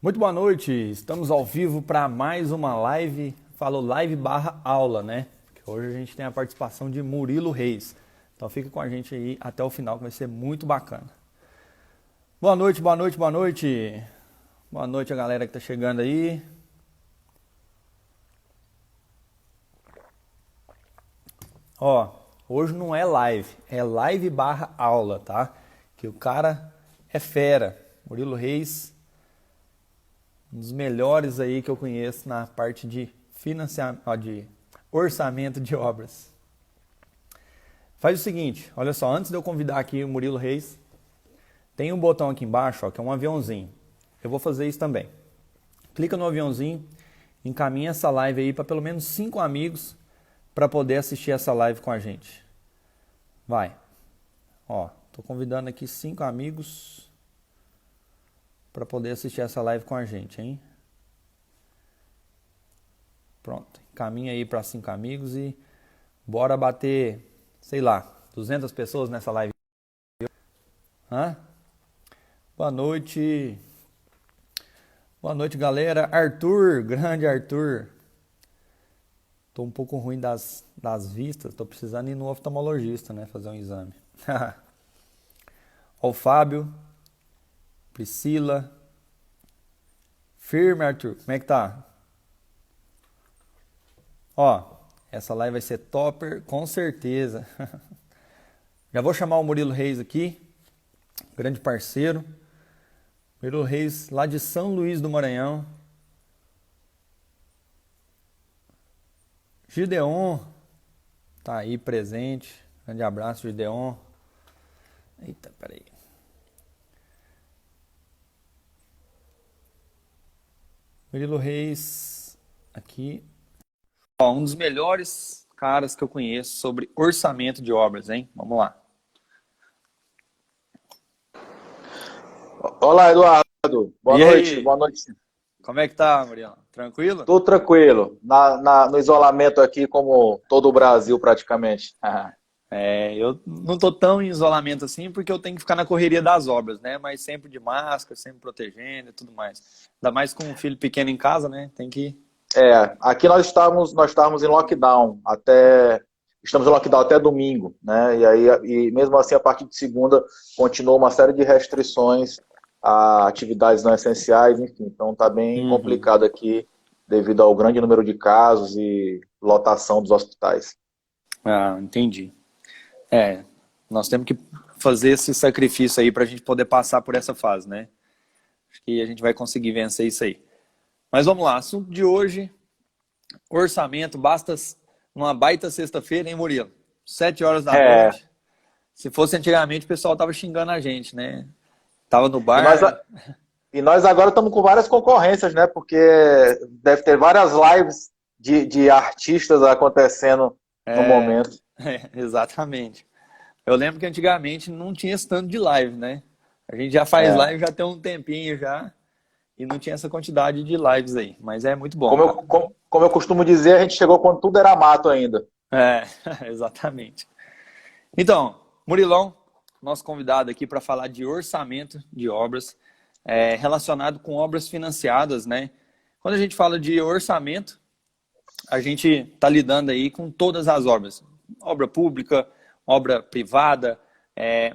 Muito boa noite, estamos ao vivo para mais uma live, falo live barra aula, né? Porque hoje a gente tem a participação de Murilo Reis. Então fica com a gente aí até o final que vai ser muito bacana. Boa noite, boa noite, boa noite. Boa noite a galera que tá chegando aí. Ó, hoje não é live, é live barra aula, tá? Que o cara é fera. Murilo Reis, um dos melhores aí que eu conheço na parte de financiamento, de orçamento de obras. Faz o seguinte, olha só, antes de eu convidar aqui o Murilo Reis, tem um botão aqui embaixo, ó, que é um aviãozinho. Eu vou fazer isso também. Clica no aviãozinho, encaminha essa live aí para pelo menos 5 amigos para poder assistir essa live com a gente. Vai. Ó, tô convidando aqui 5 amigos para poder assistir essa live com a gente, hein? Pronto, encaminha aí para 5 amigos e bora bater, sei lá, 200 pessoas nessa live. Hã? Boa noite. Boa noite, galera. Arthur, grande Arthur. Tô um pouco ruim das vistas, tô precisando ir no oftalmologista, né, fazer um exame. Ó o Fábio, Priscila. Firme, Arthur. Como é que tá? Ó, essa live vai ser topper, com certeza. Já vou chamar o Murilo Reis aqui, grande parceiro. Murilo Reis, lá de São Luís do Maranhão. Gideon, tá aí presente. Grande abraço, Gideon. Eita, peraí. Murilo Reis, aqui. Ó, um dos melhores caras que eu conheço sobre orçamento de obras, hein? Vamos lá. Olá, Eduardo. Boa E noite, aí, boa noite. como é que tá, Murilo? Tranquilo? Tudo tranquilo. No isolamento aqui, como todo o Brasil, praticamente. Eu não tô tão em isolamento assim porque eu tenho que ficar na correria das obras, né? Mas sempre de máscara, sempre protegendo e tudo mais. Ainda mais com um filho pequeno em casa, né? Tem que... Aqui nós estamos em lockdown estamos em lockdown até domingo, né? E mesmo assim, a partir de segunda, continua uma série de restrições a atividades não essenciais, enfim. Então tá bem Uhum. complicado aqui devido ao grande número de casos e lotação dos hospitais. Ah, entendi. É, nós temos que fazer esse sacrifício aí pra gente poder passar por essa fase, né? Acho que a gente vai conseguir vencer isso aí. Mas vamos lá, assunto de hoje, orçamento, basta uma baita sexta-feira, hein, Murilo? 7 horas da É, noite. Se fosse antigamente, o pessoal tava xingando a gente, né? Tava no e nós, bar. E nós agora estamos com várias concorrências, né? Porque deve ter várias lives de artistas acontecendo no É, momento. exatamente. Eu lembro que antigamente não tinha esse tanto de live, né? A gente já faz É. live já tem um tempinho já e não tinha essa quantidade de lives aí, mas é muito Como bom. eu, como eu costumo dizer, a gente chegou quando tudo era mato ainda. É, exatamente. Então, Murilão, nosso convidado aqui para falar de orçamento de obras, relacionado com obras financiadas, né? Quando a gente fala de orçamento, a gente está lidando aí com todas as obras. Obra pública, obra privada,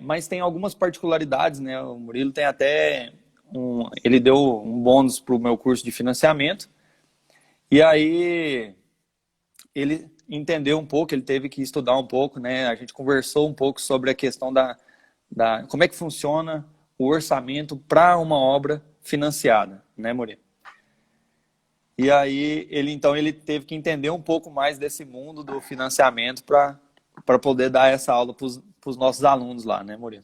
mas tem algumas particularidades, né? O Murilo tem até ele deu um bônus para o meu curso de financiamento, e aí ele entendeu um pouco, ele teve que estudar um pouco, né? A gente conversou um pouco sobre a questão da como é que funciona o orçamento para uma obra financiada, né, Murilo? E aí ele teve que entender um pouco mais desse mundo do financiamento para poder dar essa aula para os nossos alunos lá, né, Murilo?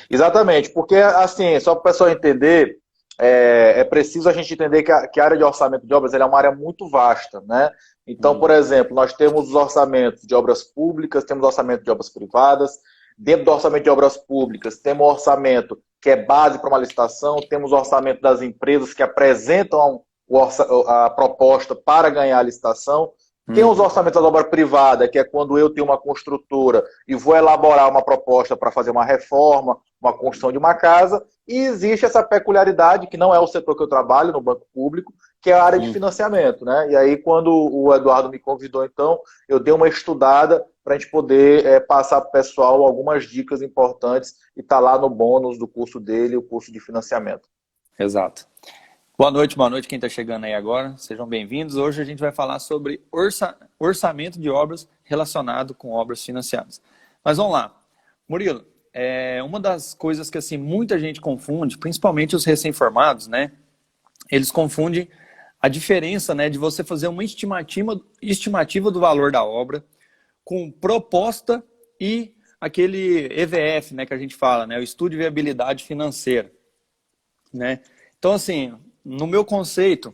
Exatamente, porque assim, só para o pessoal entender, é preciso a gente entender que a área de orçamento de obras ela é uma área muito vasta, né? Então, por Uhum. exemplo, nós temos os orçamentos de obras públicas, temos orçamento de obras privadas. Dentro do orçamento de obras públicas, temos o orçamento que é base para uma licitação, temos o orçamento das empresas que apresentam a proposta para ganhar a licitação, Tem os orçamentos da obra privada, que é quando eu tenho uma construtora e vou elaborar uma proposta para fazer uma reforma, uma construção de uma casa, e existe essa peculiaridade, que não é o setor que eu trabalho, no banco público, que é a área de financiamento, né? E aí, quando o Eduardo me convidou, então, eu dei uma estudada para a gente poder passar para o pessoal algumas dicas importantes e tá lá no bônus do curso dele, o curso de financiamento. Exato. Boa noite quem está chegando aí agora. Sejam bem-vindos. Hoje a gente vai falar sobre orçamento de obras relacionado com obras financiadas. Mas vamos lá. Murilo, uma das coisas que assim, muita gente confunde, principalmente os recém-formados, né? Eles confundem a diferença, né, de você fazer uma estimativa do valor da obra com proposta e aquele EVF, né, que a gente fala, né, o estudo de viabilidade financeira, né? Então, assim, no meu conceito,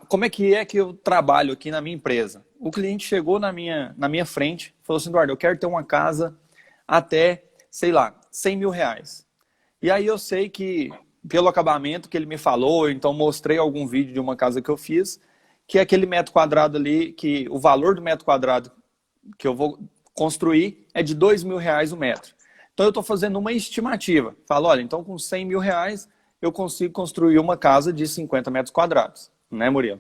como é que eu trabalho aqui na minha empresa? O cliente chegou na minha frente e falou assim, Eduardo, eu quero ter uma casa até, sei lá, 100 mil reais. E aí eu sei que, pelo acabamento que ele me falou, então mostrei algum vídeo de uma casa que eu fiz, que é aquele metro quadrado ali, que o valor do metro quadrado que eu vou construir é de 2 mil reais o metro. Então eu estou fazendo uma estimativa. Falo, olha, então com 100 mil reais eu consigo construir uma casa de 50 metros quadrados, né, Murilo?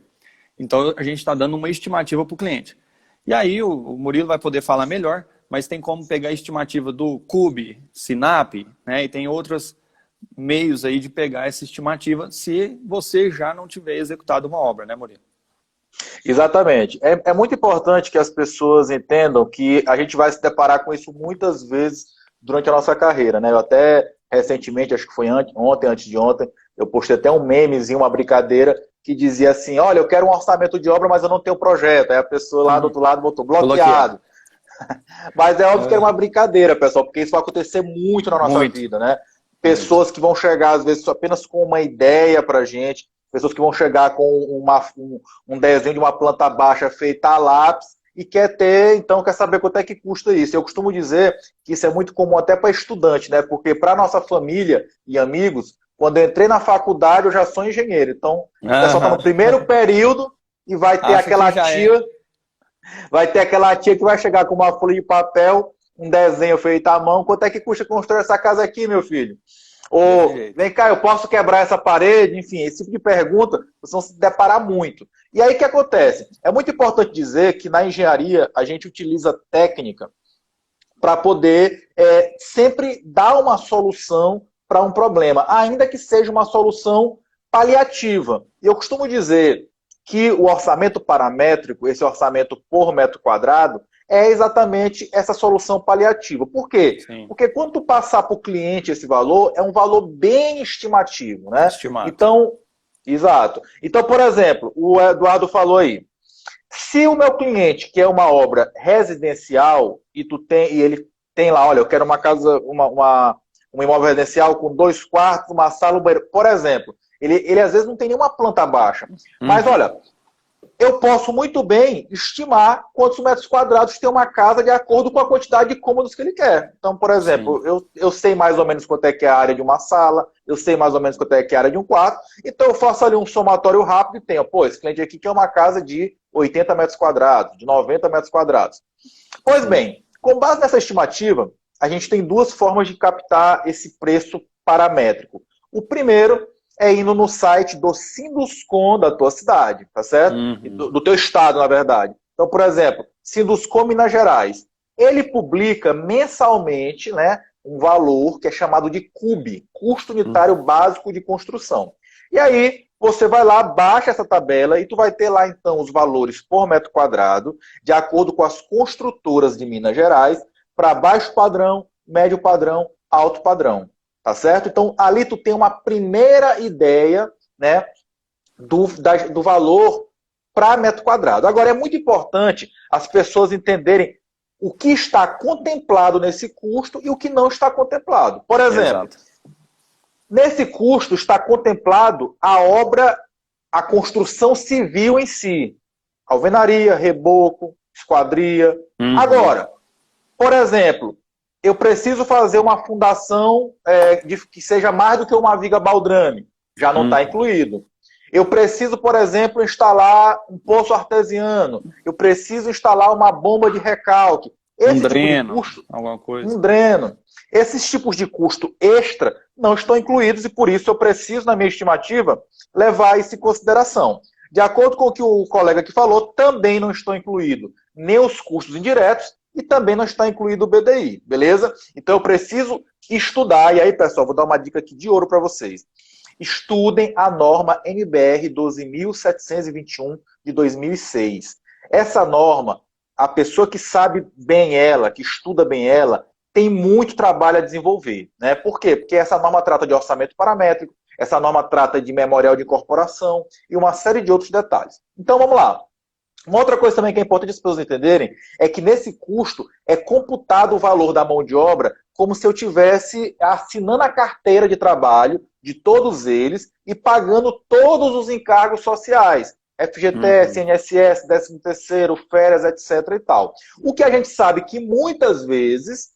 Então a gente está dando uma estimativa para o cliente. E aí o Murilo vai poder falar melhor, mas tem como pegar a estimativa do CUB, Sinap, né, e tem outros meios aí de pegar essa estimativa se você já não tiver executado uma obra, né, Murilo? Exatamente. É muito importante que as pessoas entendam que a gente vai se deparar com isso muitas vezes durante a nossa carreira, né? Eu até recentemente, acho que foi ontem, antes de ontem, eu postei até um memezinho, uma brincadeira, que dizia assim, olha, eu quero um orçamento de obra, mas eu não tenho projeto. Aí a pessoa lá do outro lado botou bloqueado. Mas é óbvio que é uma brincadeira, pessoal, porque isso vai acontecer muito na nossa vida, né? Pessoas que vão chegar, às vezes, apenas com uma ideia pra gente, pessoas que vão chegar com um desenho de uma planta baixa feita a lápis e quer saber quanto é que custa isso. Eu costumo dizer que isso é muito comum até para estudante, né? Porque para nossa família e amigos, quando eu entrei na faculdade, eu já sou engenheiro. Então, o pessoal está no primeiro período e vai ter aquela tia... Vai ter aquela tia que vai chegar com uma folha de papel, um desenho feito à mão. Quanto é que custa construir essa casa aqui, meu filho? Ou, vem cá, eu posso quebrar essa parede? Enfim, esse tipo de pergunta, vocês vão se deparar muito. E aí o que acontece? É muito importante dizer que na engenharia a gente utiliza técnica para poder sempre dar uma solução para um problema, ainda que seja uma solução paliativa. E eu costumo dizer que o orçamento paramétrico, esse orçamento por metro quadrado, é exatamente essa solução paliativa. Por quê? Sim. Porque quando tu passar para o cliente esse valor, é um valor bem estimativo, né? Estimado. Então, exato. Então, por exemplo, o Eduardo falou aí, se o meu cliente quer uma obra residencial e ele tem lá, olha, eu quero uma casa, um imóvel residencial com 2 quartos, uma sala, um banheiro, por exemplo, ele às vezes não tem nenhuma planta baixa. Mas olha, eu posso muito bem estimar quantos metros quadrados tem uma casa de acordo com a quantidade de cômodos que ele quer. Então, por exemplo, eu sei mais ou menos quanto é que é a área de uma sala, eu sei mais ou menos quanto é que é a área de um quarto, então eu faço ali um somatório rápido e tenho, pô, esse cliente aqui quer uma casa de 80 metros quadrados, de 90 metros quadrados. Pois bem, com base nessa estimativa, a gente tem duas formas de captar esse preço paramétrico. O primeiro é indo no site do Sinduscom da tua cidade, tá certo? Do teu estado, na verdade. Então, por exemplo, Sinduscom Minas Gerais. Ele publica mensalmente, né, um valor que é chamado de CUB, Custo Unitário Básico de Construção. E aí, você vai lá, baixa essa tabela e tu vai ter lá, então, os valores por metro quadrado, de acordo com as construtoras de Minas Gerais, para baixo padrão, médio padrão, alto padrão. Tá certo? Então, ali tu tem uma primeira ideia, né, do valor para metro quadrado. Agora, é muito importante as pessoas entenderem o que está contemplado nesse custo e o que não está contemplado. Por exemplo, nesse custo está contemplado a obra, a construção civil em si. Alvenaria, reboco, esquadria. Agora, por exemplo, eu preciso fazer uma fundação que seja mais do que uma viga baldrame. Já não está incluído. Eu preciso, por exemplo, instalar um poço artesiano. Eu preciso instalar uma bomba de recalque. Um Esse tipo de dreno, custo, alguma coisa. um dreno. Esses tipos de custo extra não estão incluídos e por isso eu preciso, na minha estimativa, levar isso em consideração. De acordo com o que o colega aqui falou, também não estão incluídos nem os custos indiretos e também não está incluído o BDI, beleza? Então eu preciso estudar, e aí, pessoal, vou dar uma dica aqui de ouro para vocês. Estudem a norma NBR 12.721 de 2006. Essa norma, a pessoa que sabe bem ela, que estuda bem ela, tem muito trabalho a desenvolver, né? Por quê? Porque essa norma trata de orçamento paramétrico, essa norma trata de memorial de incorporação e uma série de outros detalhes. Então vamos lá. Uma outra coisa também que é importante as pessoas entenderem é que nesse custo é computado o valor da mão de obra como se eu tivesse assinando a carteira de trabalho de todos eles e pagando todos os encargos sociais. FGTS, INSS, 13º, férias, etc. e tal. O que a gente sabe que muitas vezes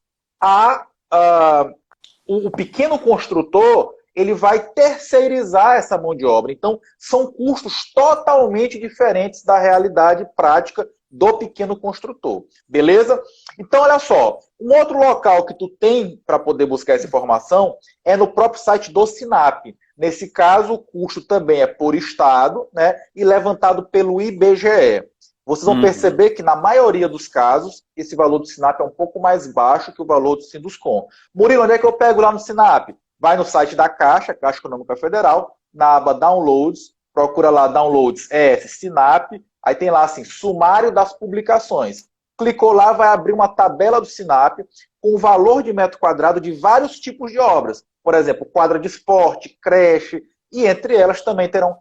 o pequeno construtor ele vai terceirizar essa mão de obra. Então, são custos totalmente diferentes da realidade prática do pequeno construtor. Beleza? Então, olha só. Um outro local que tu tem para poder buscar essa informação é no próprio site do Sinap. Nesse caso, o custo também é por estado, né, e levantado pelo IBGE. Vocês vão perceber que, na maioria dos casos, esse valor do Sinap é um pouco mais baixo que o valor do Sinduscom. Murilo, onde é que eu pego lá no Sinap? Vai no site da Caixa, Caixa Econômica Federal, na aba Downloads, procura lá Downloads ES Sinap, aí tem lá assim, sumário das publicações. Clicou lá, vai abrir uma tabela do Sinap com o valor de metro quadrado de vários tipos de obras. Por exemplo, quadra de esporte, creche, e entre elas também terão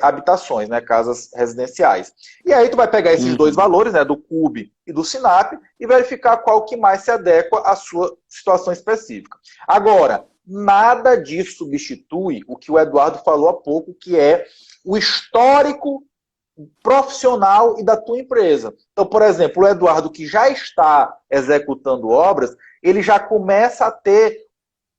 habitações, né, casas residenciais. E aí tu vai pegar esses dois valores, né, do CUB e do Sinap, e verificar qual que mais se adequa à sua situação específica. Agora, nada disso substitui o que o Eduardo falou há pouco, que é o histórico profissional e da tua empresa. Então, por exemplo, o Eduardo, que já está executando obras, ele já começa a ter,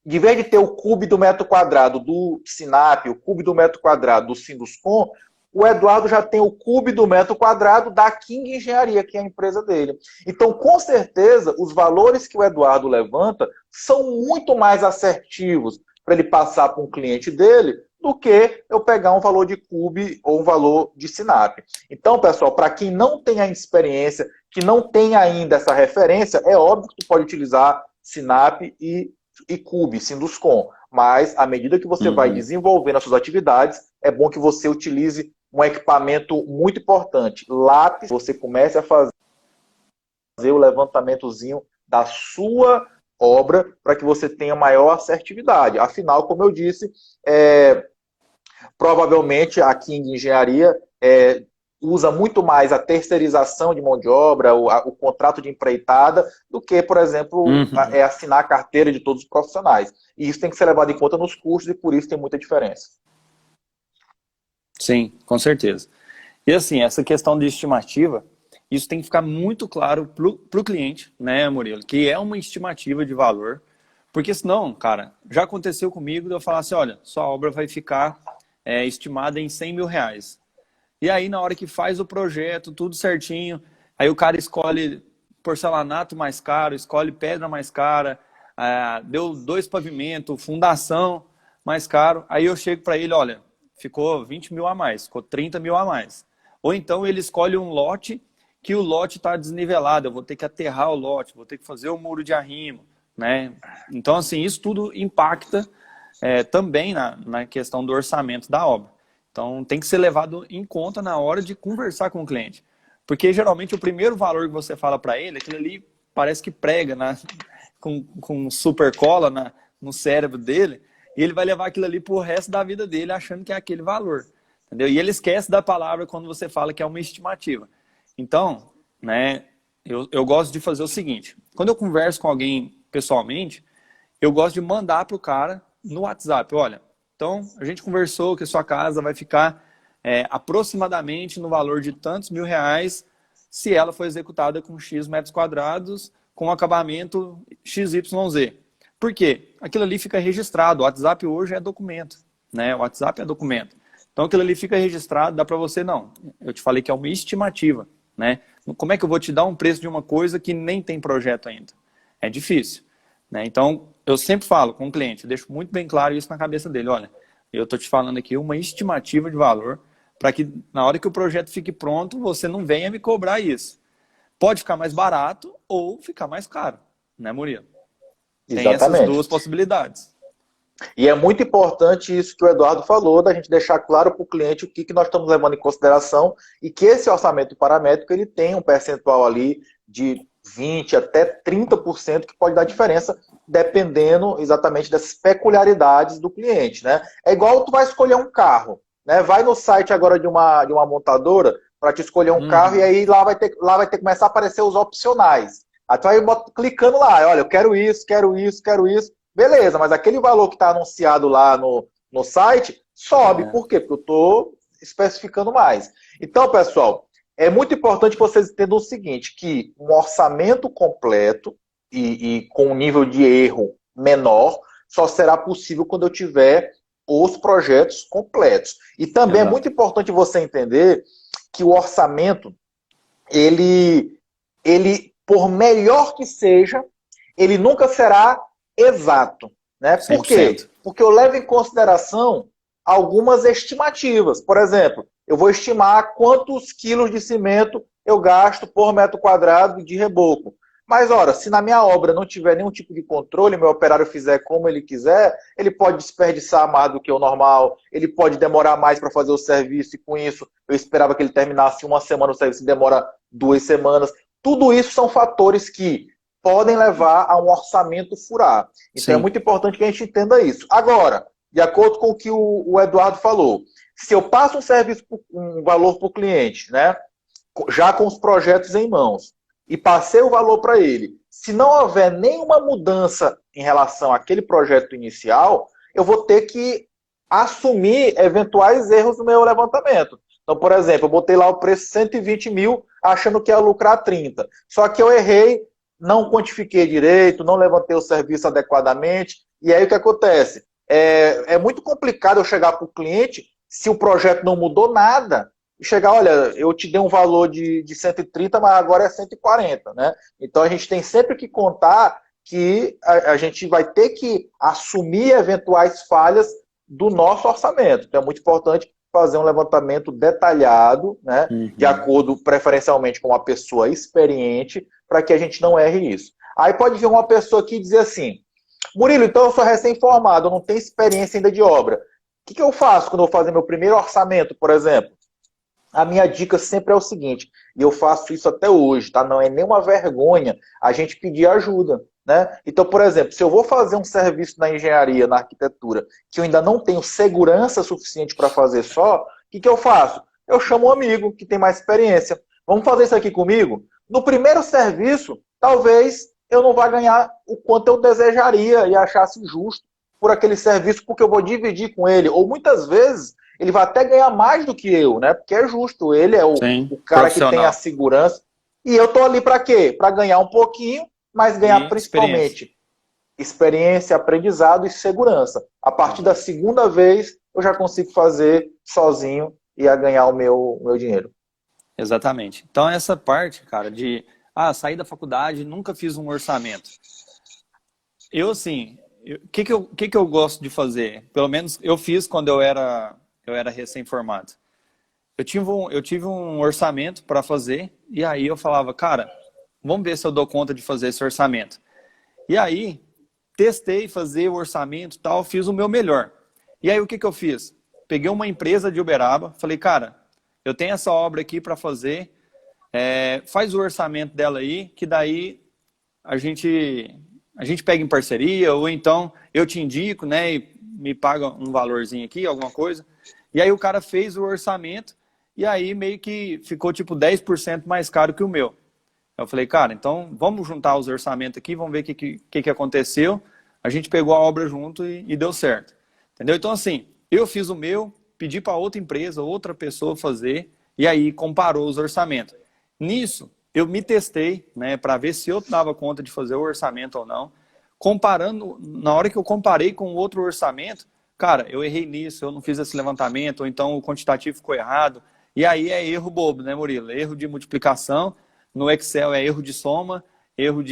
de vez de ter o CUB do metro quadrado do Sinap, o CUB do metro quadrado do Sinduscom, o Eduardo já tem o CUB do metro quadrado da King Engenharia, que é a empresa dele. Então, com certeza, os valores que o Eduardo levanta são muito mais assertivos para ele passar para um cliente dele do que eu pegar um valor de CUB ou um valor de Sinap. Então, pessoal, para quem não tem a experiência, que não tem ainda essa referência, é óbvio que tu pode utilizar Sinap e CUB, Sinduscom. Mas, à medida que você vai desenvolvendo as suas atividades, é bom que você utilize um equipamento muito importante. Lápis, você comece a fazer o levantamentozinho da sua obra para que você tenha maior assertividade. Afinal, como eu disse, provavelmente aqui em engenharia usa muito mais a terceirização de mão de obra, o contrato de empreitada, do que, por exemplo, assinar a carteira de todos os profissionais. E isso tem que ser levado em conta nos custos e por isso tem muita diferença. Sim, com certeza. E assim, essa questão de estimativa, isso tem que ficar muito claro para o cliente, né, Murilo? Que é uma estimativa de valor, porque senão, cara, já aconteceu comigo de eu falar assim, olha, sua obra vai ficar estimada em 100 mil reais. E aí, na hora que faz o projeto, tudo certinho, aí o cara escolhe porcelanato mais caro, escolhe pedra mais cara, deu 2 pavimentos, fundação mais caro, aí eu chego para ele, olha, ficou 20 mil a mais, ficou 30 mil a mais. Ou então ele escolhe um lote que o lote está desnivelado, eu vou ter que aterrar o lote, vou ter que fazer o muro de arrimo, né? Então, assim, isso tudo impacta também na questão do orçamento da obra. Então, tem que ser levado em conta na hora de conversar com o cliente. Porque, geralmente, o primeiro valor que você fala para ele, aquilo ali parece que prega com super cola no cérebro dele, e ele vai levar aquilo ali pro resto da vida dele achando que é aquele valor. Entendeu? E ele esquece da palavra quando você fala que é uma estimativa. Então, né, eu gosto de fazer o seguinte. Quando eu converso com alguém pessoalmente, eu gosto de mandar pro cara no WhatsApp. Olha, então a gente conversou que a sua casa vai ficar aproximadamente no valor de tantos mil reais se ela for executada com X metros quadrados com acabamento XYZ. Por quê? Aquilo ali fica registrado. O WhatsApp hoje é documento, né? O WhatsApp é documento. Então aquilo ali fica registrado, dá para você, não, eu te falei que é uma estimativa, né? Como é que eu vou te dar um preço de uma coisa que nem tem projeto ainda? É difícil, né? Então eu sempre falo com o cliente, eu deixo muito bem claro isso na cabeça dele, olha, eu estou te falando aqui uma estimativa de valor para que na hora que o projeto fique pronto, você não venha me cobrar isso. Pode ficar mais barato ou ficar mais caro, né, Murilo? Tem essas Exatamente. duas possibilidades. E é muito importante isso que o Eduardo falou, da gente deixar claro para o cliente o que nós estamos levando em consideração e que esse orçamento paramétrico ele tem um percentual ali de 20% até 30% que pode dar diferença dependendo exatamente das peculiaridades do cliente, né? É igual tu vai escolher um carro, né? Vai no site agora de uma montadora para te escolher um carro e aí lá vai ter que começar a aparecer os opcionais. Aí tu vai clicando lá, olha, eu quero isso, quero isso, quero isso. Beleza, mas aquele valor que está anunciado lá no site sobe. Por quê? Porque eu estou especificando mais. Então, pessoal, é muito importante que vocês entendam o seguinte, que um orçamento completo e com um nível de erro menor só será possível quando eu tiver os projetos completos. E também é muito importante você entender que o orçamento, ele por melhor que seja, ele nunca será exato, né? Por quê? Porque eu levo em consideração algumas estimativas. Por exemplo, eu vou estimar quantos quilos de cimento eu gasto por metro quadrado de reboco. Mas, ora, se na minha obra não tiver nenhum tipo de controle, meu operário fizer como ele quiser, ele pode desperdiçar mais do que o normal, ele pode demorar mais para fazer o serviço, e com isso eu esperava que ele terminasse uma semana, o serviço demora 2 semanas. Tudo isso são fatores que podem levar a um orçamento furar. Então é muito importante que a gente entenda isso. Agora, de acordo com o que o Eduardo falou, se eu passo um serviço, um valor para o cliente, né, já com os projetos em mãos, e passei o valor para ele, se não houver nenhuma mudança em relação àquele projeto inicial, eu vou ter que assumir eventuais erros no meu levantamento. Então, por exemplo, eu botei lá o preço 120 mil, achando que ia lucrar 30. Só que eu errei, não quantifiquei direito, não levantei o serviço adequadamente. E aí o que acontece? É muito complicado eu chegar para o cliente, se o projeto não mudou nada, e chegar, olha, eu te dei um valor de 130, mas agora é 140, né? Então a gente tem sempre que contar que a gente vai ter que assumir eventuais falhas do nosso orçamento. Então é muito importante fazer um levantamento detalhado, né, de acordo preferencialmente com uma pessoa experiente, para que a gente não erre isso. Aí pode vir uma pessoa aqui e dizer assim, Murilo, então eu sou recém-formado, eu não tenho experiência ainda de obra. O que eu faço quando eu vou fazer meu primeiro orçamento, por exemplo? A minha dica sempre é o seguinte, e eu faço isso até hoje, tá? Não é nenhuma vergonha a gente pedir ajuda, né? Então, por exemplo, se eu vou fazer um serviço na engenharia, na arquitetura, que eu ainda não tenho segurança suficiente para fazer só, o que eu faço? Eu chamo um amigo que tem mais experiência. Vamos fazer isso aqui comigo? No primeiro serviço, talvez eu não vá ganhar o quanto eu desejaria e achasse justo por aquele serviço, porque eu vou dividir com ele. Ou muitas vezes ele vai até ganhar mais do que eu, né? Porque é justo, ele é o cara que tem a segurança. E eu tô ali para quê? Para ganhar um pouquinho, mas ganhar principalmente experiência, aprendizado e segurança. A partir da segunda vez, eu já consigo fazer sozinho e a ganhar o meu dinheiro. Exatamente. Então essa parte, cara, de sair da faculdade, nunca fiz um orçamento. Eu, assim, o que eu gosto de fazer? Pelo menos eu fiz quando eu era recém-formado. Eu tive um orçamento para fazer, e aí eu falava, cara, vamos ver se eu dou conta de fazer esse orçamento. E aí, testei fazer o orçamento e tal, fiz o meu melhor. E aí o que eu fiz? Peguei uma empresa de Uberaba, falei, cara, eu tenho essa obra aqui para fazer, faz o orçamento dela aí, que daí a gente pega em parceria, ou então eu te indico, né, e me paga um valorzinho aqui, alguma coisa. E aí o cara fez o orçamento, e aí meio que ficou tipo 10% mais caro que o meu. Eu falei, cara, então vamos juntar os orçamentos aqui, vamos ver o que aconteceu. A gente pegou a obra junto e deu certo. Entendeu? Então assim, eu fiz o meu, pedi para outra empresa, outra pessoa fazer, e aí comparou os orçamentos. Nisso, eu me testei, né, para ver se eu dava conta de fazer o orçamento ou não. Comparando, na hora que eu comparei com o outro orçamento, cara, eu errei nisso, eu não fiz esse levantamento, ou então o quantitativo ficou errado. E aí é erro bobo, né, Murilo? Erro de multiplicação, no Excel é erro de soma, erro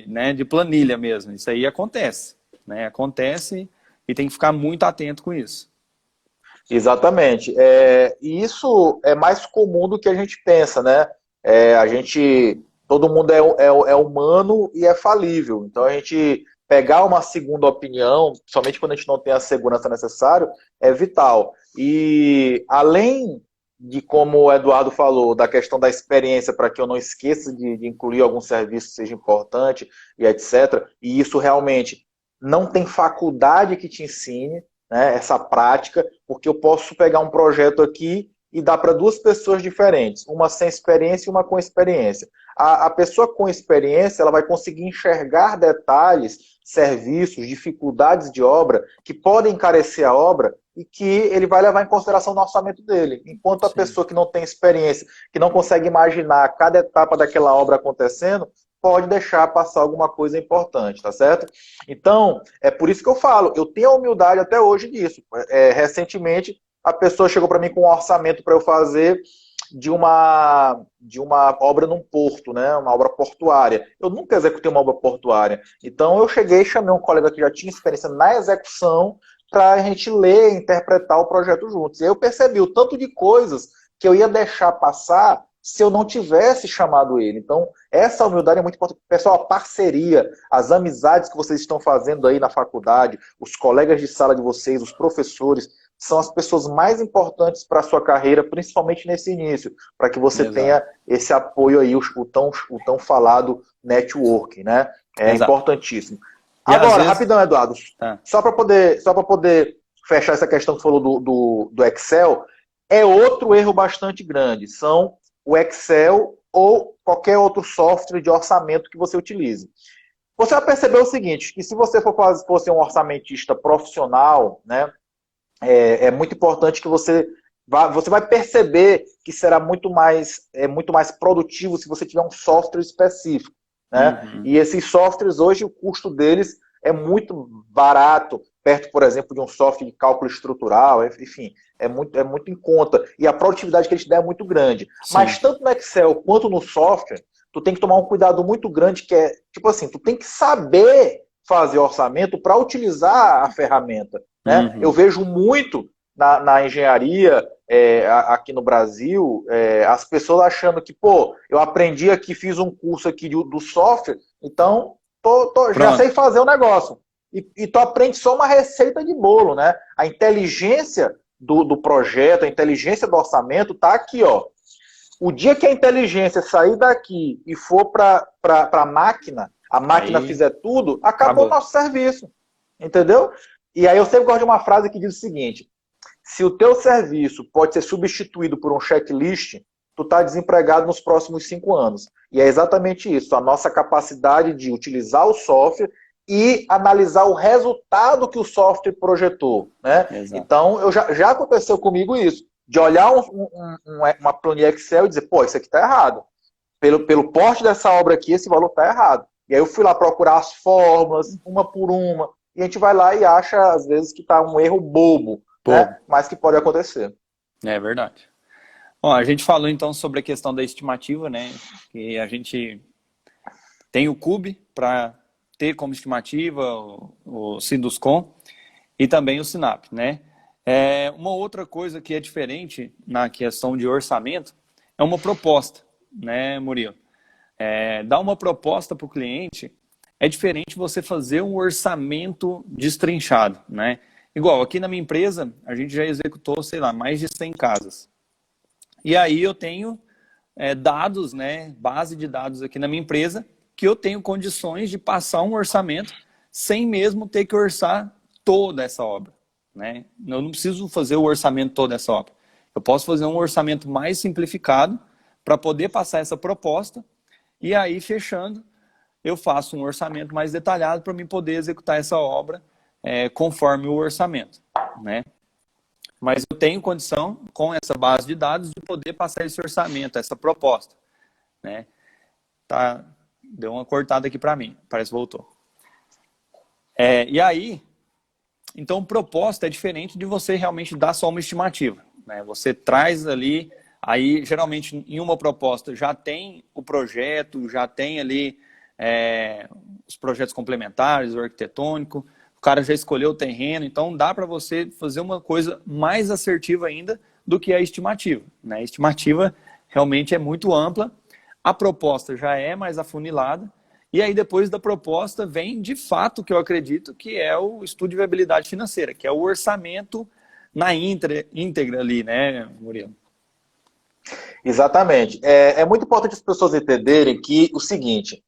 né, de planilha mesmo. Isso aí acontece, né? Acontece e tem que ficar muito atento com isso. Exatamente. E isso é mais comum do que a gente pensa, né? Todo mundo é humano e é falível. Então a gente pegar uma segunda opinião, somente quando a gente não tem a segurança necessária, é vital. E além de, como o Eduardo falou, da questão da experiência, para que eu não esqueça de incluir algum serviço que seja importante e etc. E isso realmente não tem faculdade que te ensine, né, essa prática, porque eu posso pegar um projeto aqui e dar para duas pessoas diferentes, uma sem experiência e uma com experiência. A pessoa com experiência, ela vai conseguir enxergar detalhes, serviços, dificuldades de obra que podem encarecer a obra e que ele vai levar em consideração no orçamento dele. Enquanto a Sim. pessoa que não tem experiência, que não consegue imaginar cada etapa daquela obra acontecendo, pode deixar passar alguma coisa importante, tá certo? Então, é por isso que eu falo, eu tenho a humildade até hoje disso. Recentemente, a pessoa chegou para mim com um orçamento para eu fazer de uma obra num porto, né? Uma obra portuária. Eu nunca executei uma obra portuária. Então, eu cheguei e chamei um colega que já tinha experiência na execução para a gente ler e interpretar o projeto juntos. E aí eu percebi o tanto de coisas que eu ia deixar passar se eu não tivesse chamado ele. Então, essa humildade é muito importante. Pessoal, a parceria, as amizades que vocês estão fazendo aí na faculdade, os colegas de sala de vocês, os professores, são as pessoas mais importantes para a sua carreira, principalmente nesse início, para que você Exato. tenha esse apoio aí, o tão falado networking, né? É Exato. importantíssimo. E às Agora, vezes... rapidão, Eduardo, Tá. só para poder fechar essa questão que você falou do Excel, é outro erro bastante grande. São o Excel ou qualquer outro software de orçamento que você utilize. Você vai perceber o seguinte, que se você fosse um orçamentista profissional, né, é muito importante que você vai perceber que será muito mais produtivo se você tiver um software específico, né? Uhum. E esses softwares hoje, o custo deles é muito barato, perto, por exemplo, de um software de cálculo estrutural, enfim, é muito em conta. E a produtividade que eles dão é muito grande. Sim. Mas tanto no Excel quanto no software, tu tem que tomar um cuidado muito grande, que é, tipo assim, tu tem que saber fazer orçamento para utilizar a ferramenta. Né? Eu Uhum. vejo muito na engenharia aqui no Brasil, as pessoas achando que, pô, eu aprendi aqui, fiz um curso aqui do software, então já sei Pronto. fazer o negócio. E tu aprende só uma receita de bolo, né? A inteligência do projeto, a inteligência do orçamento tá aqui, ó. O dia que a inteligência sair daqui e for para a máquina Aí, fizer tudo, acabou o acabou. nosso serviço. Entendeu? E aí eu sempre gosto de uma frase que diz o seguinte: se o teu serviço pode ser substituído por um checklist, tu está desempregado nos próximos 5 anos. E é exatamente isso, a nossa capacidade de utilizar o software e analisar o resultado que o software projetou. Né? Exato. Então, já aconteceu comigo isso, de olhar uma planilha Excel e dizer, pô, isso aqui está errado. Pelo porte dessa obra aqui, esse valor está errado. E aí eu fui lá procurar as fórmulas, uma por uma, e a gente vai lá e acha, às vezes, que está um erro bobo, Bobo. né? Mas que pode acontecer. É verdade. Bom, a gente falou então sobre a questão da estimativa, né? Que a gente tem o CUB para ter como estimativa, o Sinduscom e também o SINAP, né? Uma outra coisa que é diferente na questão de orçamento é uma proposta, né, Murilo? Dar uma proposta para o cliente é diferente você fazer um orçamento destrinchado, né? Igual, aqui na minha empresa, a gente já executou, sei lá, mais de 100 casas. E aí eu tenho dados, né, base de dados aqui na minha empresa, que eu tenho condições de passar um orçamento sem mesmo ter que orçar toda essa obra. Né? Eu não preciso fazer o orçamento toda essa obra. Eu posso fazer um orçamento mais simplificado para poder passar essa proposta e aí, fechando, eu faço um orçamento mais detalhado para mim poder executar essa obra conforme o orçamento. Né? Mas eu tenho condição, com essa base de dados, de poder passar esse orçamento, essa proposta. Né? Tá, deu uma cortada aqui para mim, parece que voltou. E aí, Então, proposta é diferente de você realmente dar só uma estimativa, né? Você traz ali, aí geralmente em uma proposta já tem o projeto, já tem ali os projetos complementares, o arquitetônico, o cara já escolheu o terreno, então dá para você fazer uma coisa mais assertiva ainda do que a estimativa, né? A estimativa realmente é muito ampla, a proposta já é mais afunilada, e aí depois da proposta vem de fato o que eu acredito que é o estudo de viabilidade financeira, que é o orçamento na íntegra ali, né, Murilo? Exatamente. É muito importante as pessoas entenderem que o seguinte,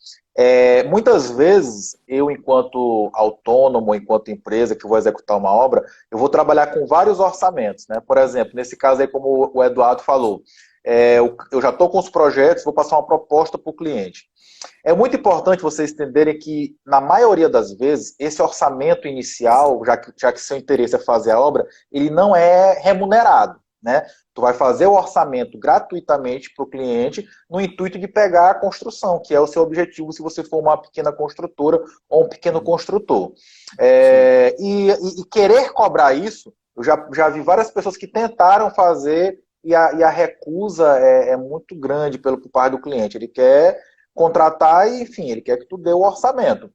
muitas vezes eu, enquanto autônomo, enquanto empresa que vou executar uma obra, eu vou trabalhar com vários orçamentos, né? Por exemplo, nesse caso aí, como o Eduardo falou, eu já estou com os projetos, vou passar uma proposta para o cliente. É muito importante vocês entenderem que, na maioria das vezes, esse orçamento inicial, já que seu interesse é fazer a obra, ele não é remunerado, né? Tu vai fazer o orçamento gratuitamente para o cliente no intuito de pegar a construção, que é o seu objetivo se você for uma pequena construtora ou um pequeno construtor. E querer cobrar isso, eu já vi várias pessoas que tentaram fazer e a recusa é muito grande por parte do cliente. Ele quer contratar e, enfim, ele quer que tu dê o orçamento.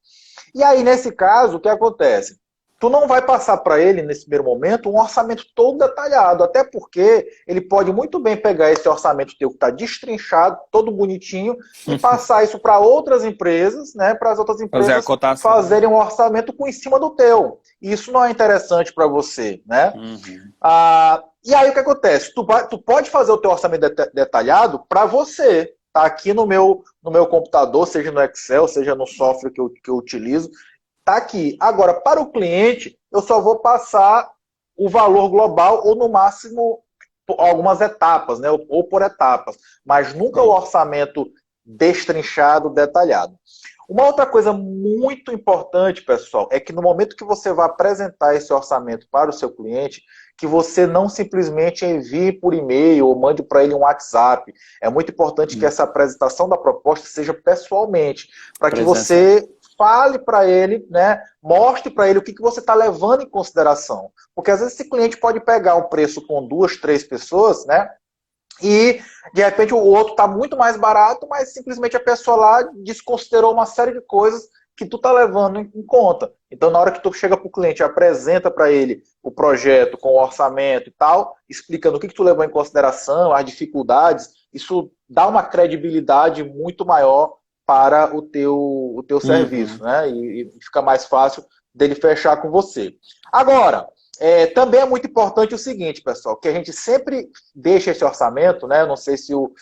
E aí, nesse caso, o que acontece? Tu não vai passar para ele, nesse primeiro momento, um orçamento todo detalhado, até porque ele pode muito bem pegar esse orçamento teu que está destrinchado, todo bonitinho, e passar isso para outras empresas, né, para as outras empresas fazerem um orçamento em cima do teu. Isso não é interessante para você, né? E aí o que acontece? Tu pode fazer o teu orçamento detalhado para você. Tá aqui no meu computador, seja no Excel, seja no software que eu utilizo. Tá aqui. Agora, para o cliente, eu só vou passar o valor global ou, no máximo, algumas etapas, né? Ou por etapas. Mas nunca o orçamento destrinchado, detalhado. Uma outra coisa muito importante, pessoal, é que no momento que você vai apresentar esse orçamento para o seu cliente, que você não simplesmente envie por e-mail ou mande para ele um WhatsApp. É muito importante que essa apresentação da proposta seja pessoalmente, para que você fale para ele, né, mostre para ele o que você está levando em consideração. Porque às vezes esse cliente pode pegar um preço com 2, 3 pessoas, né, e de repente o outro está muito mais barato, mas simplesmente a pessoa lá desconsiderou uma série de coisas que tu tá levando em conta. Então, na hora que tu chega para o cliente e apresenta para ele o projeto com o orçamento e tal, explicando o que tu levou em consideração, as dificuldades, isso dá uma credibilidade muito maior para o teu serviço, né? E fica mais fácil dele fechar com você. Agora, também é muito importante o seguinte, pessoal, que a gente sempre deixa esse orçamento, né? Eu não sei se o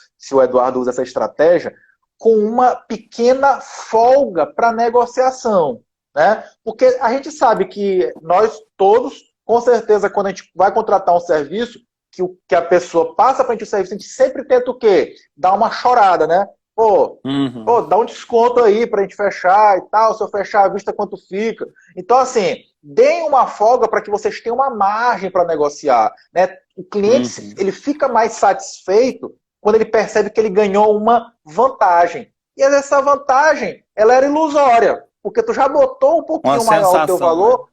Eduardo usa essa estratégia, com uma pequena folga para negociação, né? Porque a gente sabe que nós todos, com certeza, quando a gente vai contratar um serviço, que a pessoa passa para a gente o serviço, a gente sempre tenta o quê? Dar uma chorada, né? Pô, dá um desconto aí para a gente fechar e tal, se eu fechar à vista, quanto fica? Então, assim, deem uma folga para que vocês tenham uma margem para negociar, né? O cliente, ele fica mais satisfeito quando ele percebe que ele ganhou uma vantagem. E essa vantagem, ela era ilusória, porque tu já botou um pouquinho maior o teu valor, né,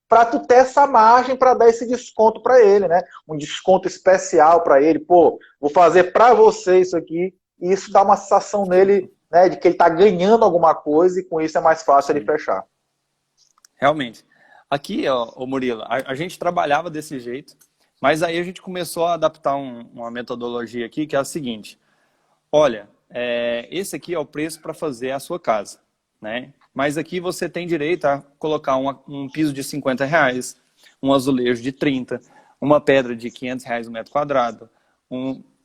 para tu ter essa margem para dar esse desconto para ele, né? Um desconto especial para ele. Pô, vou fazer para você isso aqui, e isso dá uma sensação nele, né, de que ele está ganhando alguma coisa, e com isso é mais fácil ele fechar. Realmente. Aqui, ó, Murilo, a gente trabalhava desse jeito, mas aí a gente começou a adaptar uma metodologia aqui, que é a seguinte. Olha, esse aqui é o preço para fazer a sua casa, né? Mas aqui você tem direito a colocar um piso de R$50, um azulejo de 30, uma pedra de R$500 no metro quadrado,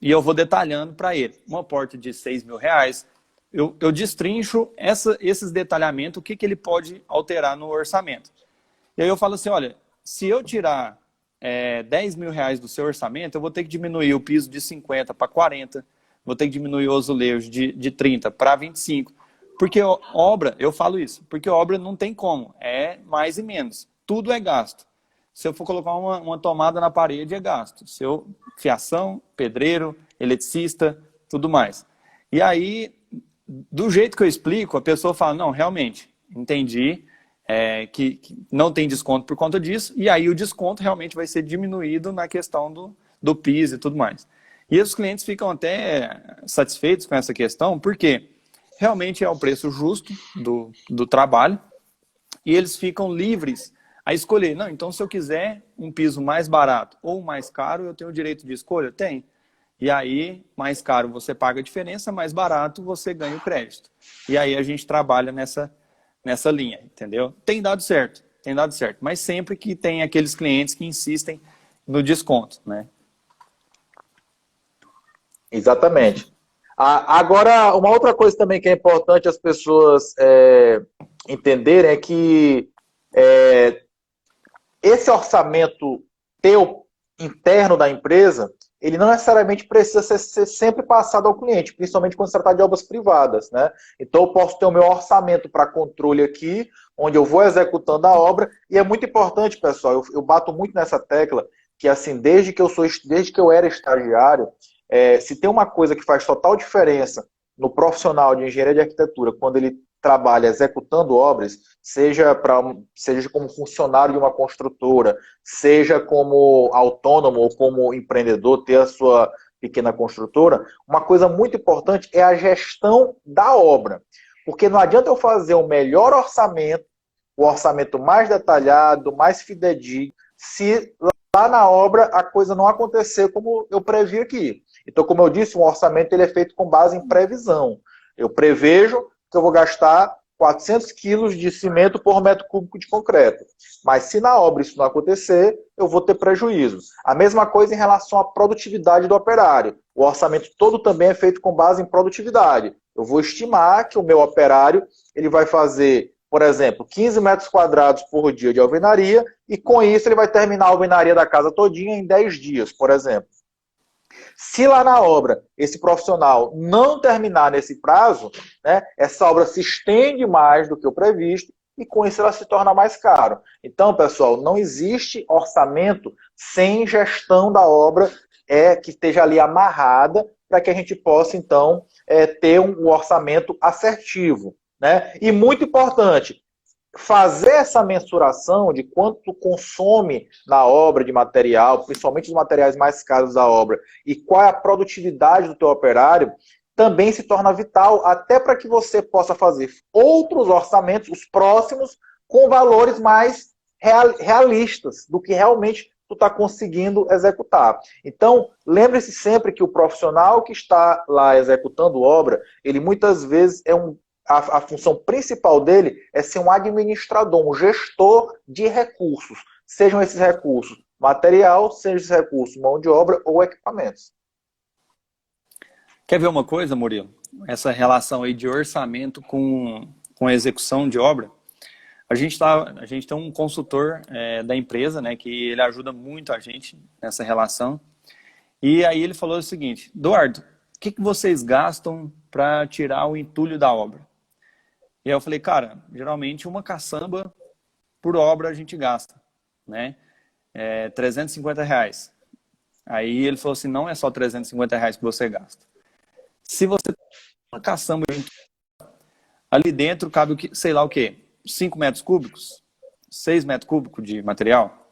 e eu vou detalhando para ele. Uma porta de R$6.000, eu destrincho esses detalhamentos, o que ele pode alterar no orçamento. E aí eu falo assim, olha, se eu tirar R$10.000 do seu orçamento, eu vou ter que diminuir o piso de 50 para 40, vou ter que diminuir o azulejo de 30 para 25. Porque obra, eu falo isso, porque obra não tem como, é mais e menos. Tudo é gasto. Se eu for colocar uma tomada na parede, é gasto. Se eu, fiação, pedreiro, eletricista, tudo mais. E aí, do jeito que eu explico, a pessoa fala, não, realmente, entendi, que não tem desconto por conta disso, e aí o desconto realmente vai ser diminuído na questão do PIS e tudo mais. E os clientes ficam até satisfeitos com essa questão, porque realmente é o preço justo do trabalho, e eles ficam livres a escolher. Não, então se eu quiser um piso mais barato ou mais caro, eu tenho o direito de escolha? Tem. E aí, mais caro você paga a diferença, mais barato você ganha o crédito. E aí a gente trabalha nessa linha, entendeu? Tem dado certo, mas sempre que tem aqueles clientes que insistem no desconto, né? Exatamente. Agora, uma outra coisa também que é importante as pessoas entenderem é que esse orçamento teu interno da empresa, ele não necessariamente precisa ser sempre passado ao cliente, principalmente quando se trata de obras privadas, né? Então eu posso ter o meu orçamento para controle aqui, onde eu vou executando a obra, e é muito importante, pessoal, eu bato muito nessa tecla, que assim, desde que eu era estagiário, se tem uma coisa que faz total diferença no profissional de engenharia de arquitetura, quando ele trabalha executando obras, seja como funcionário de uma construtora, seja como autônomo ou como empreendedor, ter a sua pequena construtora, uma coisa muito importante é a gestão da obra. Porque não adianta eu fazer o melhor orçamento, o orçamento mais detalhado, mais fidedigno, se lá na obra a coisa não acontecer como eu previ aqui. Então, como eu disse, um orçamento ele é feito com base em previsão. Eu prevejo que eu vou gastar 400 quilos de cimento por metro cúbico de concreto. Mas se na obra isso não acontecer, eu vou ter prejuízo. A mesma coisa em relação à produtividade do operário. O orçamento todo também é feito com base em produtividade. Eu vou estimar que o meu operário ele vai fazer, por exemplo, 15 metros quadrados por dia de alvenaria e com isso ele vai terminar a alvenaria da casa todinha em 10 dias, por exemplo. Se lá na obra esse profissional não terminar nesse prazo, né, essa obra se estende mais do que o previsto e com isso ela se torna mais caro. Então, pessoal, não existe orçamento sem gestão da obra que esteja ali amarrada para que a gente possa, então, ter um orçamento assertivo, né? E muito importante, fazer essa mensuração de quanto consome na obra de material, principalmente os materiais mais caros da obra, e qual é a produtividade do teu operário, também se torna vital, até para que você possa fazer outros orçamentos, os próximos, com valores mais realistas do que realmente tu está conseguindo executar. Então, lembre-se sempre que o profissional que está lá executando obra, ele muitas vezes a função principal dele é ser um administrador, um gestor de recursos. Sejam esses recursos material, sejam esses recursos mão de obra ou equipamentos. Quer ver uma coisa, Murilo? Essa relação aí de orçamento com a execução de obra. A gente tem um consultor da empresa, né, que ele ajuda muito a gente nessa relação. E aí ele falou o seguinte: Eduardo, o que vocês gastam para tirar o entulho da obra? E aí eu falei, cara, geralmente uma caçamba por obra a gente gasta, né? R$350. Aí ele falou assim, não é só R$350 que você gasta. Se você tem uma caçamba ali dentro, cabe, sei lá o quê? 5 metros cúbicos? 6 metros cúbicos de material?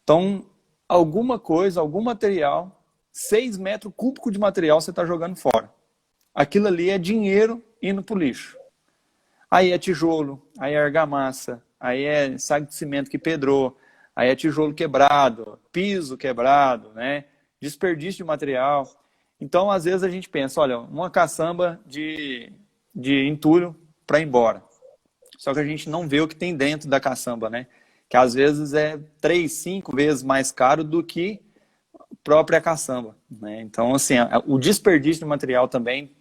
Então, alguma coisa, algum material, 6 metros cúbicos de material você está jogando fora. Aquilo ali é dinheiro indo para o lixo. Aí é tijolo, aí é argamassa, aí é saco de cimento que pedrou, aí é tijolo quebrado, piso quebrado, né? Desperdício de material. Então, às vezes a gente pensa, olha, uma caçamba de entulho para ir embora. Só que a gente não vê o que tem dentro da caçamba, né? Que às vezes é 3, 5 vezes mais caro do que a própria caçamba, né? Então, assim, o desperdício de material também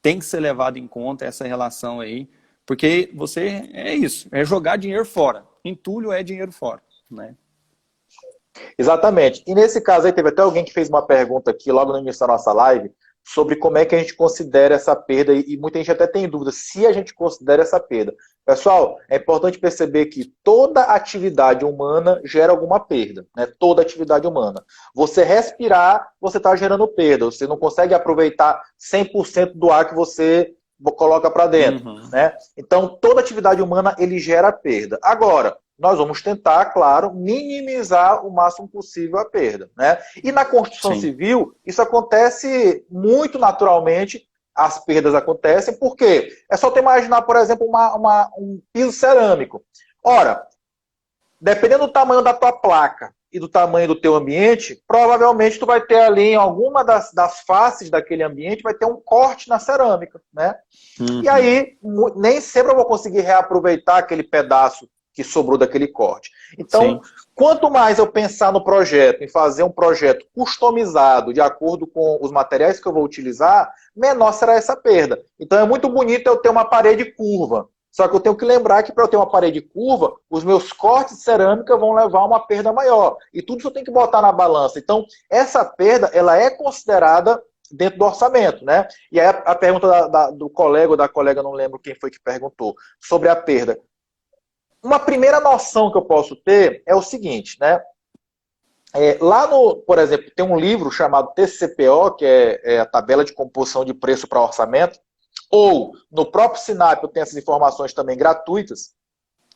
tem que ser levado em conta, essa relação aí, porque é isso, é jogar dinheiro fora. Entulho é dinheiro fora, né? Exatamente. E nesse caso aí, teve até alguém que fez uma pergunta aqui, logo no início da nossa live, sobre como é que a gente considera essa perda, e muita gente até tem dúvida se a gente considera essa perda. Pessoal, é importante perceber que toda atividade humana gera alguma perda, né? Toda atividade humana. Você respirar, você está gerando perda, você não consegue aproveitar 100% do ar que você coloca para dentro. Uhum. Né? Então, toda atividade humana ele gera perda. Agora, nós vamos tentar, claro, minimizar o máximo possível a perda. Né? E na construção Sim. civil, isso acontece muito naturalmente, as perdas acontecem, porque é só tu imaginar, por exemplo, um piso cerâmico. Ora, dependendo do tamanho da tua placa e do tamanho do teu ambiente, provavelmente tu vai ter ali em alguma das faces daquele ambiente, vai ter um corte na cerâmica, né? Uhum. E aí, nem sempre eu vou conseguir reaproveitar aquele pedaço que sobrou daquele corte. Então, Sim. quanto mais eu pensar no projeto, em fazer um projeto customizado, de acordo com os materiais que eu vou utilizar, menor será essa perda. Então, é muito bonito eu ter uma parede curva. Só que eu tenho que lembrar que para eu ter uma parede curva, os meus cortes de cerâmica vão levar a uma perda maior. E tudo isso eu tenho que botar na balança. Então, essa perda, ela é considerada dentro do orçamento, né? E aí a pergunta do colega ou da colega, não lembro quem foi que perguntou, sobre a perda. Uma primeira noção que eu posso ter é o seguinte, né? Lá no, por exemplo, tem um livro chamado TCPO, que é a tabela de composição de preço para orçamento, ou no próprio Sinap eu tenho essas informações também gratuitas.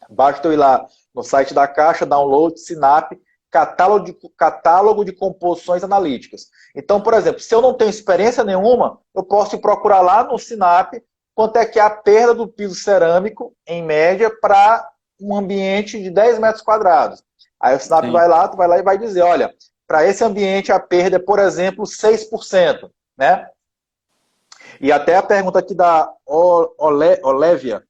Basta eu ir lá no site da Caixa, download, Sinap, catálogo de composições analíticas. Então, por exemplo, se eu não tenho experiência nenhuma, eu posso ir procurar lá no Sinap quanto é que é a perda do piso cerâmico, em média, para um ambiente de 10 metros quadrados. Aí o Sinap vai lá, tu vai lá e vai dizer, olha, para esse ambiente a perda é, por exemplo, 6%, né? E até a pergunta aqui da Olivia,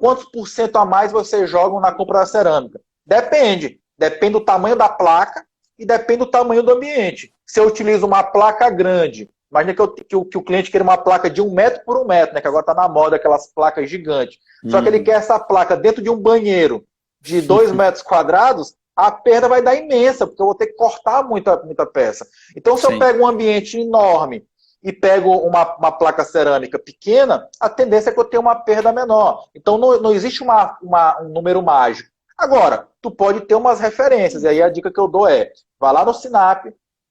quantos por cento a mais vocês jogam na compra da cerâmica? Depende. Depende do tamanho da placa e depende do tamanho do ambiente. Se eu utilizo uma placa grande, imagina que o cliente quer uma placa de 1 metro por 1 metro, né, que agora está na moda aquelas placas gigantes. Só que ele quer essa placa dentro de um banheiro de 2 metros quadrados, a perda vai dar imensa, porque eu vou ter que cortar muita peça. Então, se eu pego um ambiente enorme e pego uma placa cerâmica pequena, a tendência é que eu tenha uma perda menor. Então, não existe um número mágico. Agora, tu pode ter umas referências, e aí a dica que eu dou é, vá lá no Sinap,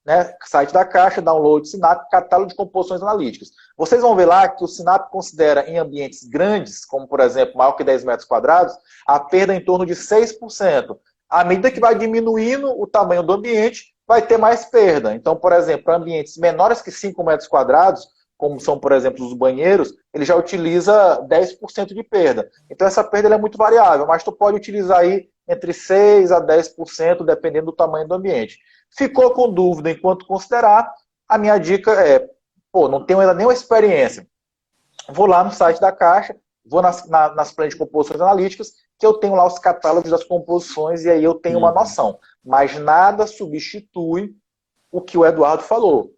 né, site da Caixa, download Sinap, catálogo de composições analíticas. Vocês vão ver lá que o Sinap considera em ambientes grandes, como por exemplo, maior que 10 metros quadrados, a perda em torno de 6%. À medida que vai diminuindo o tamanho do ambiente, vai ter mais perda. Então, por exemplo, para ambientes menores que 5 metros quadrados, como são, por exemplo, os banheiros, ele já utiliza 10% de perda. Então, essa perda é muito variável, mas tu pode utilizar aí entre 6% a 10%, dependendo do tamanho do ambiente. Ficou com dúvida enquanto considerar, a minha dica é, não tenho ainda nenhuma experiência. Vou lá no site da Caixa, vou nas planilhas de composições analíticas, que eu tenho lá os catálogos das composições e aí eu tenho uma noção. Mas nada substitui o que o Eduardo falou.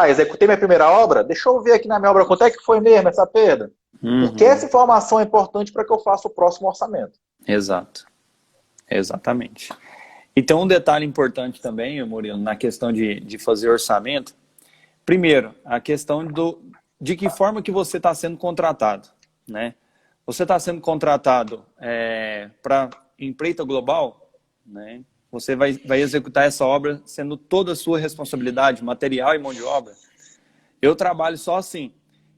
Executei minha primeira obra, deixa eu ver aqui na minha obra quanto é que foi mesmo essa perda. Porque essa informação é importante para que eu faça o próximo orçamento. Exato. Exatamente. Então, um detalhe importante também, Murilo, na questão de fazer orçamento, primeiro, a questão de que forma que você está sendo contratado, né? Você está sendo contratado para empreita global, né? Você vai executar essa obra sendo toda a sua responsabilidade, material e mão de obra. Eu trabalho só assim.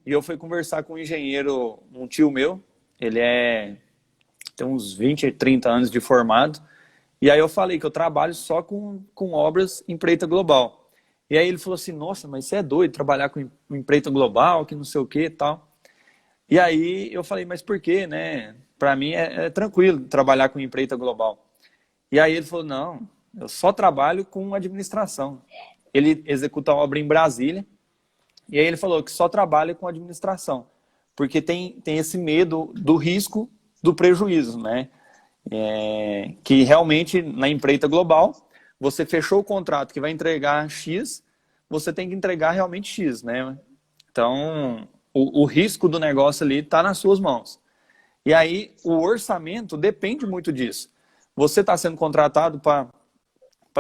E eu fui conversar com um engenheiro, um tio meu, ele tem uns 20, 30 anos de formado, e aí eu falei que eu trabalho só com obras empreita global. E aí ele falou assim, nossa, mas você é doido trabalhar com empreita global, que não sei o que e tal. E aí eu falei, mas por quê, né? Para mim é tranquilo trabalhar com empreita global. E aí ele falou, não, eu só trabalho com administração. Ele executa a obra em Brasília, e aí ele falou que só trabalha com administração, porque tem esse medo do risco do prejuízo, né? Que realmente na empreita global, você fechou o contrato que vai entregar X, você tem que entregar realmente X, né? Então, o risco do negócio ali está nas suas mãos. E aí, o orçamento depende muito disso. Você está sendo contratado para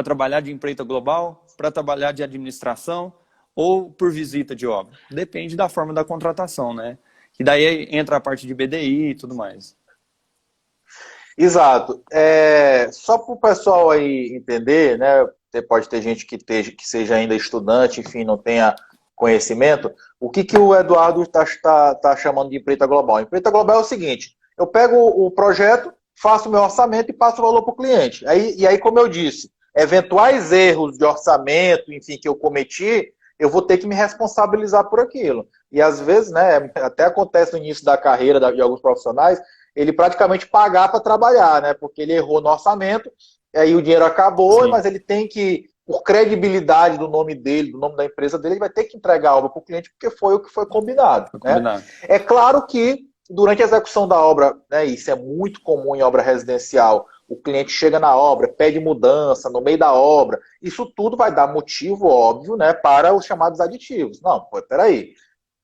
trabalhar de empreita global, para trabalhar de administração ou por visita de obra. Depende da forma da contratação, né? E daí entra a parte de BDI e tudo mais. Exato. Só para o pessoal aí entender, né? Pode ter gente que seja ainda estudante, enfim, não tenha conhecimento, o que o Eduardo está chamando de empreita global? Empreita global é o seguinte, eu pego o projeto, faço o meu orçamento e passo o valor para o cliente. E aí, como eu disse, eventuais erros de orçamento, enfim, que eu cometi, eu vou ter que me responsabilizar por aquilo. E às vezes, né, até acontece no início da carreira de alguns profissionais, ele praticamente pagar para trabalhar, né, porque ele errou no orçamento, aí o dinheiro acabou, Sim. mas ele tem que, por credibilidade do nome dele, do nome da empresa dele, ele vai ter que entregar a obra para o cliente, porque foi o que foi combinado. Foi Né? combinado. É claro que, durante a execução da obra, né, isso é muito comum em obra residencial, o cliente chega na obra, pede mudança no meio da obra, isso tudo vai dar motivo, óbvio, né, para os chamados aditivos. Não, pô, peraí,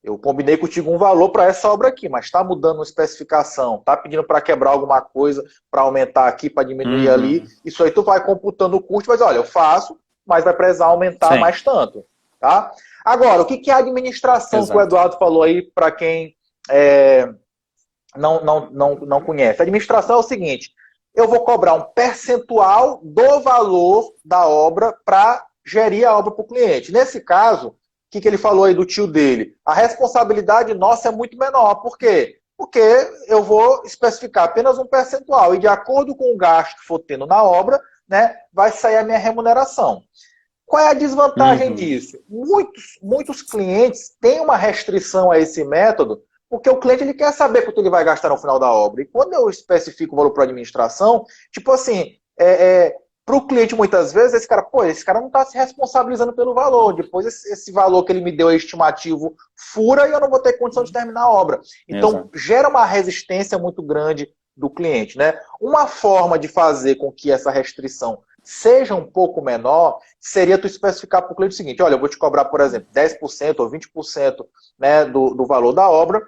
eu combinei contigo um valor para essa obra aqui, mas está mudando uma especificação, está pedindo para quebrar alguma coisa, para aumentar aqui, para diminuir ali, isso aí tu vai computando o custo, mas olha, eu faço, mas vai precisar aumentar Sim. mais tanto. Tá? Agora, o que é a administração que o Exato. Eduardo falou aí, para quem não conhece? A administração é o seguinte, eu vou cobrar um percentual do valor da obra para gerir a obra para o cliente. Nesse caso, o que ele falou aí do tio dele? A responsabilidade nossa é muito menor. Por quê? Porque eu vou especificar apenas um percentual e de acordo com o gasto que for tendo na obra, né, vai sair a minha remuneração. Qual é a desvantagem disso? Muitos clientes têm uma restrição a esse método, porque o cliente ele quer saber quanto ele vai gastar no final da obra. E quando eu especifico o valor para a administração, tipo assim, para o cliente muitas vezes, esse cara não está se responsabilizando pelo valor. Depois esse valor que ele me deu estimativo fura e eu não vou ter condição de terminar a obra. Então, Exato. Gera uma resistência muito grande do cliente. Né? Uma forma de fazer com que essa restrição seja um pouco menor, seria tu especificar para o cliente o seguinte, olha, eu vou te cobrar, por exemplo, 10% ou 20%, né, do valor da obra,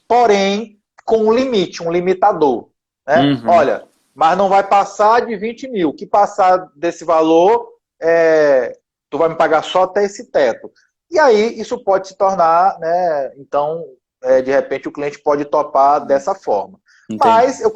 porém, com um limite, um limitador. Né? Olha, mas não vai passar de 20 mil. O que passar desse valor, tu vai me pagar só até esse teto. E aí, isso pode se tornar, né, então, de repente, o cliente pode topar dessa forma. Entendi. Mas eu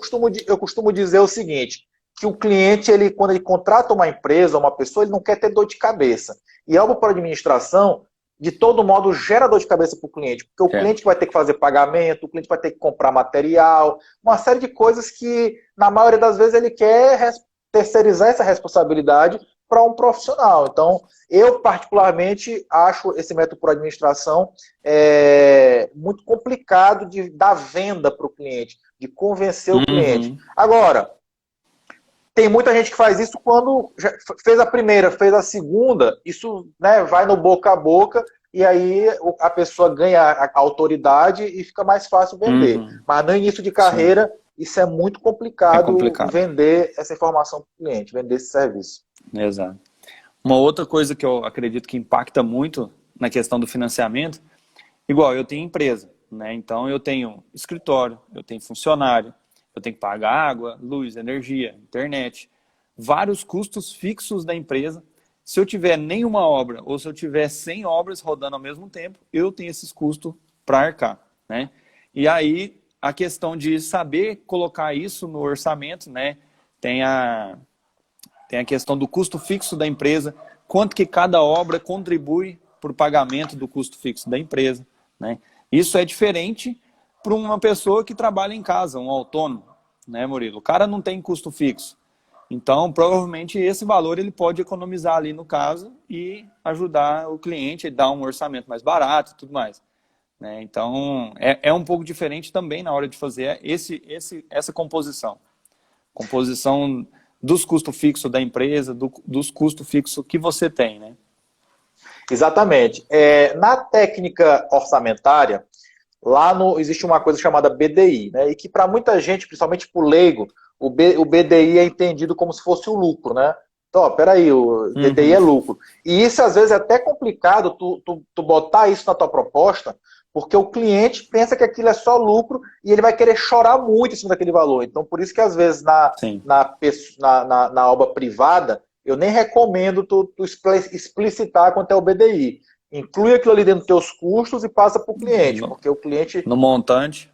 costumo dizer o seguinte, que o cliente, quando ele contrata uma empresa, uma pessoa, ele não quer ter dor de cabeça. E a obra por administração, de todo modo, gera dor de cabeça para o cliente, porque o cliente vai ter que fazer pagamento, o cliente vai ter que comprar material, uma série de coisas que, na maioria das vezes, ele quer terceirizar essa responsabilidade para um profissional. Então, eu, particularmente, acho esse método por administração muito complicado de dar venda para o cliente, de convencer o cliente. Agora, tem muita gente que faz isso quando já fez a primeira, fez a segunda, isso, né, vai no boca a boca e aí a pessoa ganha a autoridade e fica mais fácil vender. Mas no início de carreira, isso é muito complicado, vender essa informação para o cliente, vender esse serviço. Exato. Uma outra coisa que eu acredito que impacta muito na questão do financiamento, igual eu tenho empresa, né? Então eu tenho escritório, eu tenho funcionário, eu tenho que pagar água, luz, energia, internet, vários custos fixos da empresa. Se eu tiver nenhuma obra ou se eu tiver 100 obras rodando ao mesmo tempo, eu tenho esses custos para arcar, né? E aí a questão de saber colocar isso no orçamento, né? Tem a questão do custo fixo da empresa, quanto que cada obra contribui para o pagamento do custo fixo da empresa, né? Isso é diferente para uma pessoa que trabalha em casa, um autônomo, né, Murilo? O cara não tem custo fixo. Então, provavelmente, esse valor ele pode economizar ali no caso e ajudar o cliente a dar um orçamento mais barato e tudo mais. Né? Então, é um pouco diferente também na hora de fazer essa composição. Composição dos custos fixos da empresa, dos custos fixos que você tem, né? Exatamente. Na técnica orçamentária, existe uma coisa chamada BDI, né? E que para muita gente, principalmente para o leigo, o BDI é entendido como se fosse o lucro, né? Então, peraí, o BDI é lucro. E isso, às vezes, é até complicado tu botar isso na tua proposta, porque o cliente pensa que aquilo é só lucro e ele vai querer chorar muito em cima daquele valor. Então, por isso que, às vezes, na obra privada, eu nem recomendo tu explicitar quanto é o BDI. Inclui aquilo ali dentro dos teus custos e passa para o cliente, porque o cliente... No montante.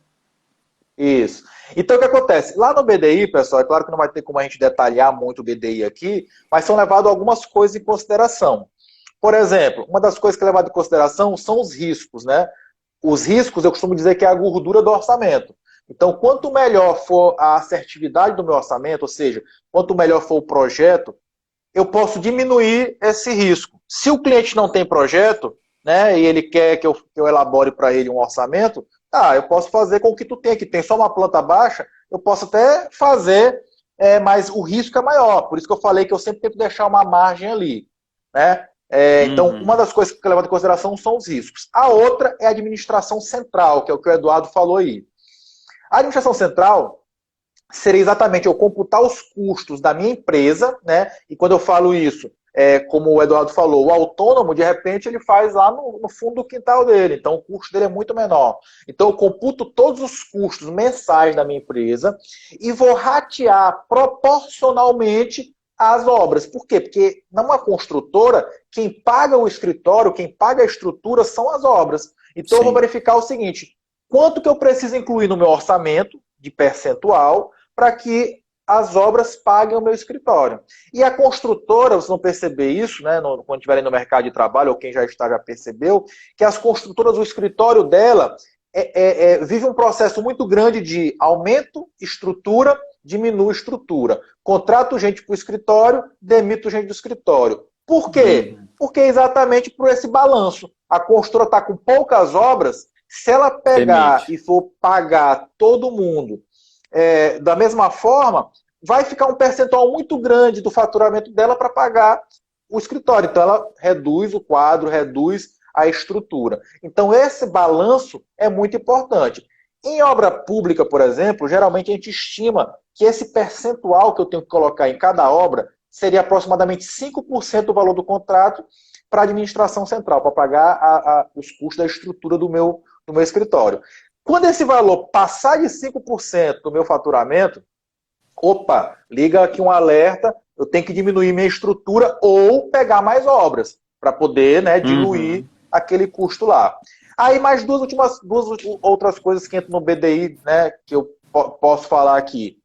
Isso. Então, o que acontece? Lá no BDI, pessoal, é claro que não vai ter como a gente detalhar muito o BDI aqui, mas são levadas algumas coisas em consideração. Por exemplo, uma das coisas que é levado em consideração são os riscos, né? Os riscos, eu costumo dizer que é a gordura do orçamento. Então, quanto melhor for a assertividade do meu orçamento, ou seja, quanto melhor for o projeto, eu posso diminuir esse risco. Se o cliente não tem projeto, né, e ele quer que eu elabore para ele um orçamento, eu posso fazer com o que tu tem aqui. Tem só uma planta baixa, eu posso até fazer, mas o risco é maior. Por isso que eu falei que eu sempre tento deixar uma margem ali, né? Então, uma das coisas que eu levo em consideração são os riscos. A outra é a administração central, que é o que o Eduardo falou aí. A administração central seria exatamente eu computar os custos da minha empresa, né? E quando eu falo isso, como o Eduardo falou, o autônomo, de repente, ele faz lá no fundo do quintal dele, então o custo dele é muito menor. Então eu computo todos os custos mensais da minha empresa e vou ratear proporcionalmente as obras. Por quê? Porque numa construtora, quem paga o escritório, quem paga a estrutura são as obras. Então eu vou verificar o seguinte, quanto que eu preciso incluir no meu orçamento de percentual para que as obras paguem o meu escritório. E a construtora, vocês vão perceber isso, né, quando estiverem no mercado de trabalho, ou quem já está já percebeu, que as construtoras, o escritório dela vive um processo muito grande de aumento, estrutura, diminui estrutura. Contrato gente para o escritório, demito gente do escritório. Por quê? Porque é exatamente por esse balanço. A construtora está com poucas obras, se ela pegar e for pagar todo mundo da mesma forma, vai ficar um percentual muito grande do faturamento dela para pagar o escritório. Então, ela reduz o quadro, reduz a estrutura. Então, esse balanço é muito importante. Em obra pública, por exemplo, geralmente a gente estima que esse percentual que eu tenho que colocar em cada obra seria aproximadamente 5% do valor do contrato para a administração central, para pagar os custos da estrutura do meu escritório. Quando esse valor passar de 5% do meu faturamento, opa, liga aqui um alerta, eu tenho que diminuir minha estrutura ou pegar mais obras para poder, né, diluir aquele custo lá. Aí mais duas outras coisas que entram no BDI, né, que eu posso falar aqui.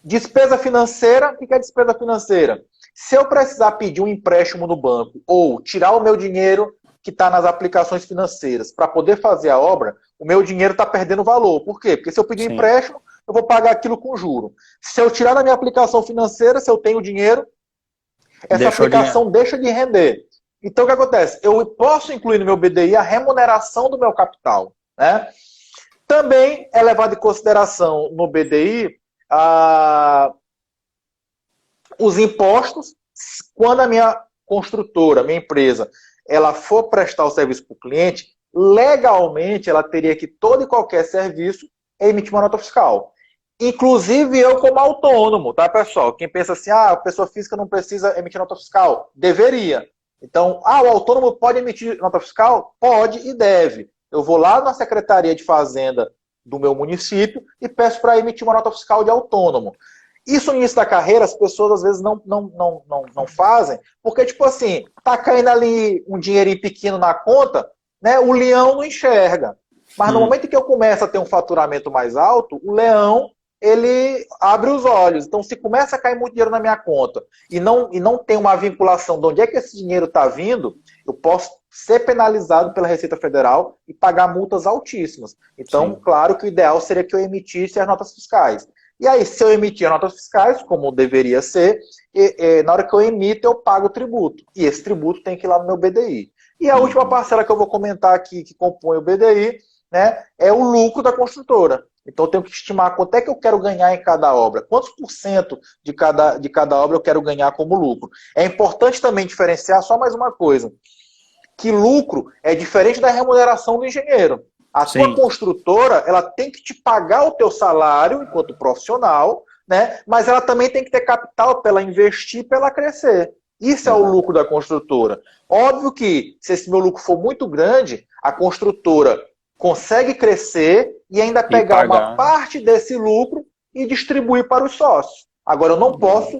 Despesa financeira, o que é despesa financeira? Se eu precisar pedir um empréstimo no banco ou tirar o meu dinheiro que está nas aplicações financeiras para poder fazer a obra, o meu dinheiro está perdendo valor. Por quê? Porque se eu pedir empréstimo, eu vou pagar aquilo com juro. Se eu tirar da minha aplicação financeira, se eu tenho dinheiro, essa aplicação deixa de render. Então, o que acontece? Eu posso incluir no meu BDI a remuneração do meu capital, né? Também é levado em consideração no BDI os impostos. Quando a minha construtora, minha empresa, ela for prestar o serviço para o cliente, legalmente ela teria que todo e qualquer serviço emitir uma nota fiscal. Inclusive eu como autônomo, tá, pessoal? Quem pensa assim, a pessoa física não precisa emitir nota fiscal, deveria. Então, o autônomo pode emitir nota fiscal? Pode e deve. Eu vou lá na Secretaria de Fazenda do meu município e peço para emitir uma nota fiscal de autônomo. Isso no início da carreira as pessoas às vezes não fazem, porque tipo assim, tá caindo ali um dinheirinho pequeno na conta, né? O leão não enxerga. Mas no momento em que eu começo a ter um faturamento mais alto, o leão, ele abre os olhos. Então, se começa a cair muito dinheiro na minha conta e não tem uma vinculação de onde é que esse dinheiro está vindo, eu posso ser penalizado pela Receita Federal e pagar multas altíssimas. Então, claro que o ideal seria que eu emitisse as notas fiscais. E aí, se eu emitir notas fiscais, como deveria ser, na hora que eu emito, eu pago o tributo. E esse tributo tem que ir lá no meu BDI. E a última parcela que eu vou comentar aqui, que compõe o BDI, né, é o lucro da construtora. Então, eu tenho que estimar quanto é que eu quero ganhar em cada obra. Quantos por cento de cada obra eu quero ganhar como lucro. É importante também diferenciar só mais uma coisa. Que lucro é diferente da remuneração do engenheiro. A tua construtora, ela tem que te pagar o teu salário enquanto profissional, né? Mas ela também tem que ter capital para ela investir, para ela crescer. Isso é o lucro da construtora. Óbvio que, se esse meu lucro for muito grande, a construtora consegue crescer e ainda pegar uma parte desse lucro e distribuir para os sócios. Agora, eu não posso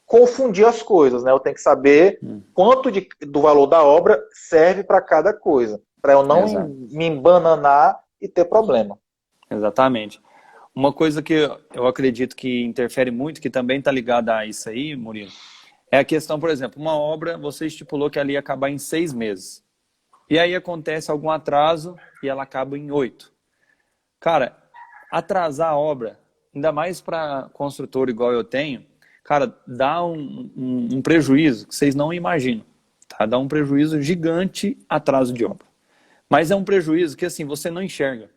confundir as coisas, né? Eu tenho que saber quanto do valor da obra serve para cada coisa, para eu não me embananar e ter problema. Exatamente. Uma coisa que eu acredito que interfere muito, que também está ligada a isso aí, Murilo, É a questão, por exemplo, uma obra, você estipulou que ela ia acabar em 6 meses. E aí acontece algum atraso e ela acaba em 8. Cara, atrasar a obra, ainda mais para construtor igual eu tenho, cara, dá um prejuízo que vocês não imaginam. Tá? Dá um prejuízo gigante atraso de obra. Mas é um prejuízo que assim, você não enxerga.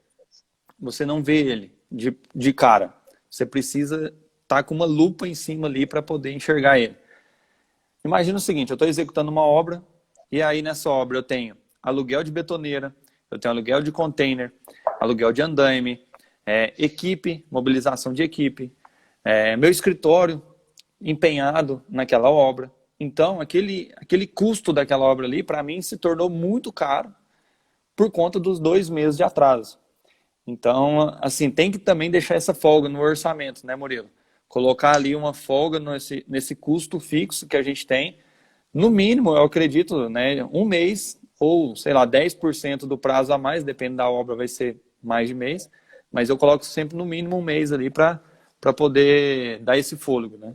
Você não vê ele de cara. Você precisa estar com uma lupa em cima ali para poder enxergar ele. Imagina o seguinte, eu estou executando uma obra e aí nessa obra eu tenho aluguel de betoneira, eu tenho aluguel de container, aluguel de andaime, equipe, mobilização de equipe, meu escritório empenhado naquela obra. Então, aquele custo daquela obra ali, para mim, se tornou muito caro por conta dos 2 meses de atraso. Então, assim, tem que também deixar essa folga no orçamento, né, Murilo? Colocar ali uma folga nesse custo fixo que a gente tem. No mínimo, eu acredito, né, 1 mês ou, sei lá, 10% do prazo a mais, depende da obra, vai ser mais de mês, mas eu coloco sempre no mínimo 1 mês ali para poder dar esse fôlego, né?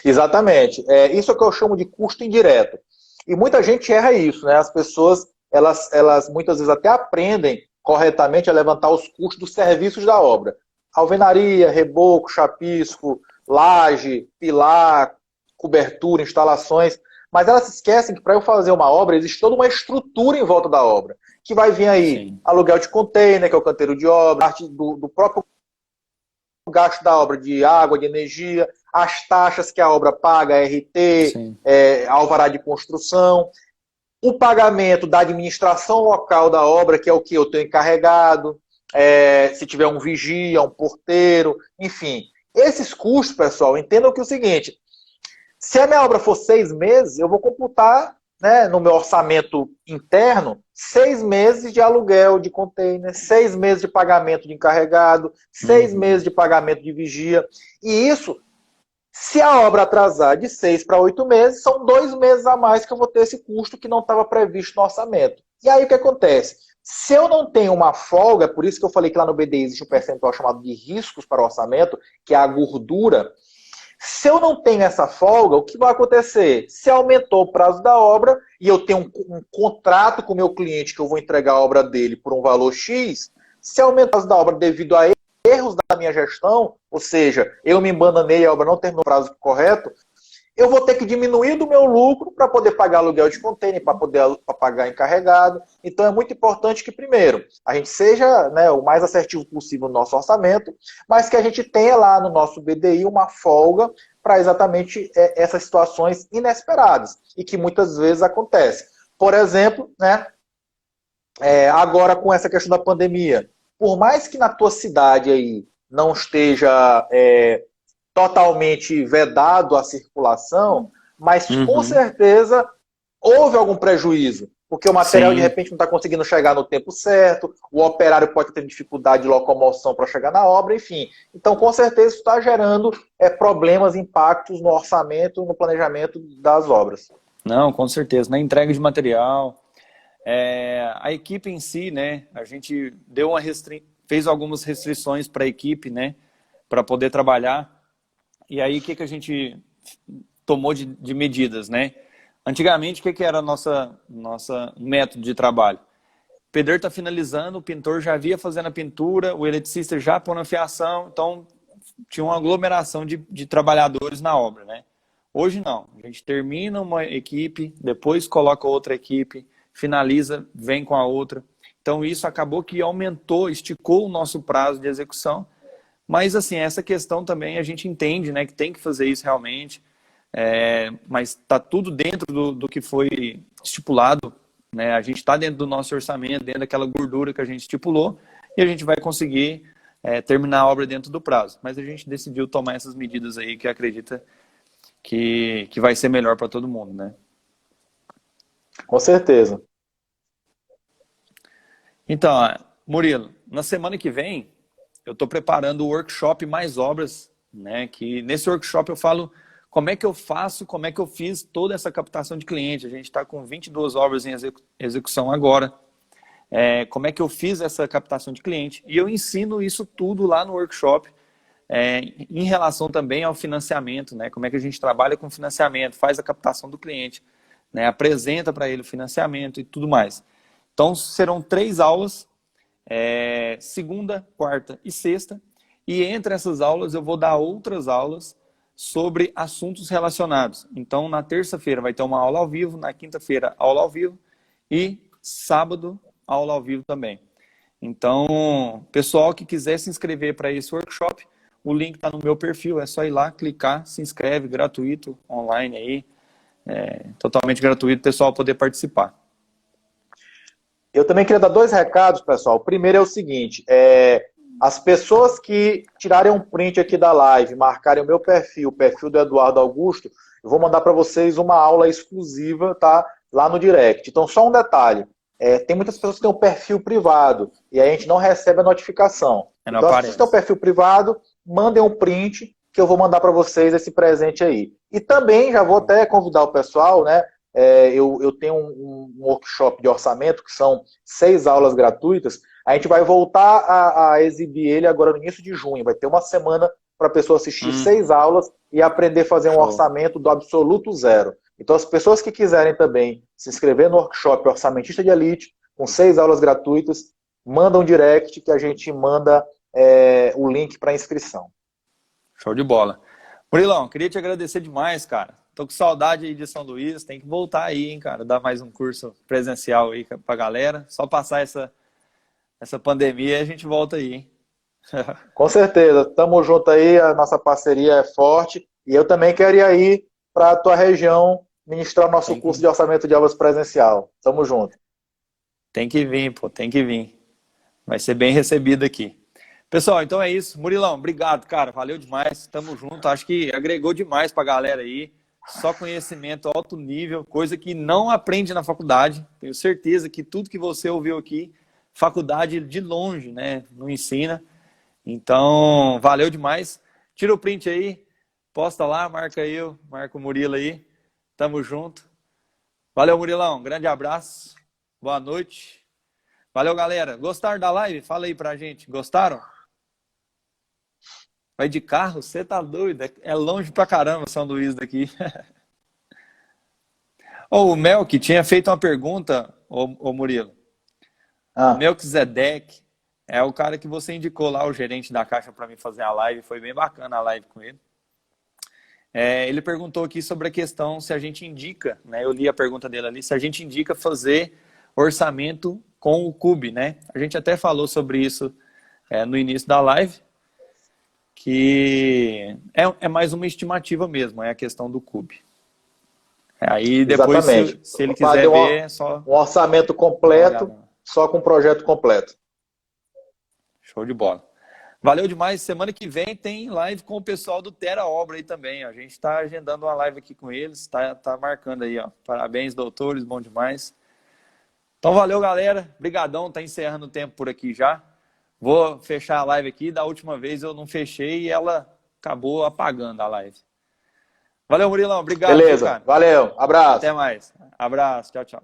Exatamente. Isso é o que eu chamo de custo indireto. E muita gente erra isso, né? As pessoas, elas muitas vezes até aprendem corretamente a levantar os custos dos serviços da obra. Alvenaria, reboco, chapisco, laje, pilar, cobertura, instalações. Mas elas se esquecem que para eu fazer uma obra, existe toda uma estrutura em volta da obra. Que vai vir aí Sim. aluguel de container, que é o canteiro de obra, parte do próprio gasto da obra de água, de energia, as taxas que a obra paga, RT, Sim. alvará de construção, o pagamento da administração local da obra, que é o que eu tenho encarregado, se tiver um vigia, um porteiro, enfim. Esses custos, pessoal, entendam que é o seguinte, se a minha obra for 6 meses, eu vou computar, né, no meu orçamento interno 6 meses de aluguel de container, 6 meses de pagamento de encarregado, 6 meses de pagamento de vigia. E isso, se a obra atrasar de 6 para 8 meses, são 2 meses a mais que eu vou ter esse custo que não estava previsto no orçamento. E aí o que acontece? Se eu não tenho uma folga, por isso que eu falei que lá no BDI existe um percentual chamado de riscos para o orçamento, que é a gordura. Se eu não tenho essa folga, o que vai acontecer? Se aumentou o prazo da obra e eu tenho um contrato com o meu cliente que eu vou entregar a obra dele por um valor X, se aumentar o prazo da obra devido a erros da minha gestão, ou seja, eu me embananei e a obra não terminou o prazo correto, eu vou ter que diminuir do meu lucro para poder pagar aluguel de container, para poder pagar encarregado. Então é muito importante que, primeiro, a gente seja, né, o mais assertivo possível no nosso orçamento, mas que a gente tenha lá no nosso BDI uma folga para exatamente essas situações inesperadas e que muitas vezes acontecem. Por exemplo, né, agora com essa questão da pandemia, por mais que na tua cidade aí não esteja totalmente vedado a circulação, mas com certeza houve algum prejuízo, porque o material Sim. de repente não está conseguindo chegar no tempo certo, o operário pode ter dificuldade de locomoção para chegar na obra, enfim. Então, com certeza, isso está gerando problemas, impactos no orçamento, no planejamento das obras. Não, com certeza. Na entrega de material, a equipe em si, né? A gente fez algumas restrições para a equipe, né? Para poder trabalhar. E aí, o que a gente tomou de medidas, né? Antigamente, o que era nossa método de trabalho? O pedreiro está finalizando, o pintor já via fazendo a pintura, o eletricista já pondo a fiação, então tinha uma aglomeração de trabalhadores na obra, né? Hoje não, a gente termina uma equipe, depois coloca outra equipe, finaliza, vem com a outra. Então isso acabou que aumentou, esticou o nosso prazo de execução. Mas, assim, essa questão também a gente entende, né, que tem que fazer isso realmente, mas está tudo dentro do que foi estipulado, né? A gente está dentro do nosso orçamento, dentro daquela gordura que a gente estipulou, e a gente vai conseguir terminar a obra dentro do prazo. Mas a gente decidiu tomar essas medidas aí que acredita que vai ser melhor para todo mundo, né? Com certeza. Então, Murilo, na semana que vem, eu estou preparando o workshop Mais Obras, né? Que nesse workshop eu falo como é que eu faço, como é que eu fiz toda essa captação de cliente. A gente está com 22 obras em execução agora. Como é que eu fiz essa captação de cliente. E eu ensino isso tudo lá no workshop. em relação também ao financiamento, né? Como é que a gente trabalha com financiamento, faz a captação do cliente, né? Apresenta para ele o financiamento e tudo mais. Então, serão 3 aulas, segunda, quarta e sexta, e entre essas aulas eu vou dar outras aulas sobre assuntos relacionados. Então, na terça-feira vai ter uma aula ao vivo, na quinta-feira aula ao vivo e sábado aula ao vivo também. Então, pessoal que quiser se inscrever para esse workshop, o link está no meu perfil, é só ir lá, clicar, se inscreve, gratuito, online aí, totalmente gratuito, o pessoal poder participar. Eu também queria dar 2 recados, pessoal. O primeiro é o seguinte, as pessoas que tirarem um print aqui da live, marcarem o meu perfil, o perfil do Eduardo Augusto, eu vou mandar para vocês uma aula exclusiva, tá? Lá no direct. Então, só um detalhe. Tem muitas pessoas que têm um perfil privado e aí a gente não recebe a notificação. Então, se vocês têm um perfil privado, mandem um print que eu vou mandar para vocês esse presente aí. E também já vou até convidar o pessoal, né? Eu tenho um workshop de orçamento, que são 6 aulas gratuitas. A gente vai voltar a exibir ele agora no início de junho. Vai ter uma semana para a pessoa assistir 6 aulas e aprender a fazer um orçamento do absoluto zero. Então, as pessoas que quiserem também se inscrever no workshop Orçamentista de Elite, com 6 aulas gratuitas, mandam um direct que a gente manda o link para inscrição. Show de bola. Murilão, queria te agradecer demais, cara. Tô com saudade aí de São Luís, tem que voltar aí, hein, cara, dar mais um curso presencial aí pra galera. Só passar essa pandemia e a gente volta aí, hein? Com certeza, tamo junto aí, a nossa parceria é forte e eu também queria ir para a tua região ministrar o nosso curso de orçamento de obras presencial. Tamo junto. Tem que vir, pô, tem que vir. Vai ser bem recebido aqui. Pessoal, então é isso. Murilão, obrigado, cara, valeu demais, tamo junto. Acho que agregou demais pra galera aí. Só conhecimento alto nível, coisa que não aprende na faculdade. Tenho certeza que tudo que você ouviu aqui, faculdade de longe, né, não ensina. Então, valeu demais. Tira o print aí, posta lá, marca eu, marca o Murilo aí. Tamo junto. Valeu, Murilão. Grande abraço. Boa noite. Valeu, galera. Gostaram da live? Fala aí pra gente. Gostaram? Vai de carro? Você tá doido? É longe pra caramba São Luís daqui. O Melk tinha feito uma pergunta, ô Murilo. O Melquisedeque é o cara que você indicou lá, o gerente da Caixa, para mim fazer a live. Foi bem bacana a live com ele. Ele perguntou aqui sobre a questão se a gente indica, né? Eu li a pergunta dele ali, se a gente indica fazer orçamento com o Cube, né? A gente até falou sobre isso no início da live, que é mais uma estimativa mesmo, é a questão do Cube. Aí depois, se ele quiser ver, é só... Um orçamento completo, só com um projeto completo. Show de bola. Valeu demais. Semana que vem tem live com o pessoal do Terra Obra aí também. Ó. A gente está agendando uma live aqui com eles, tá marcando aí, ó. Parabéns, doutores, bom demais. Então valeu, galera. Brigadão, tá encerrando o tempo por aqui já. Vou fechar a live aqui. Da última vez eu não fechei e ela acabou apagando a live. Valeu, Murilão. Obrigado. Beleza, cara. Valeu. Abraço. Até mais. Abraço. Tchau, tchau.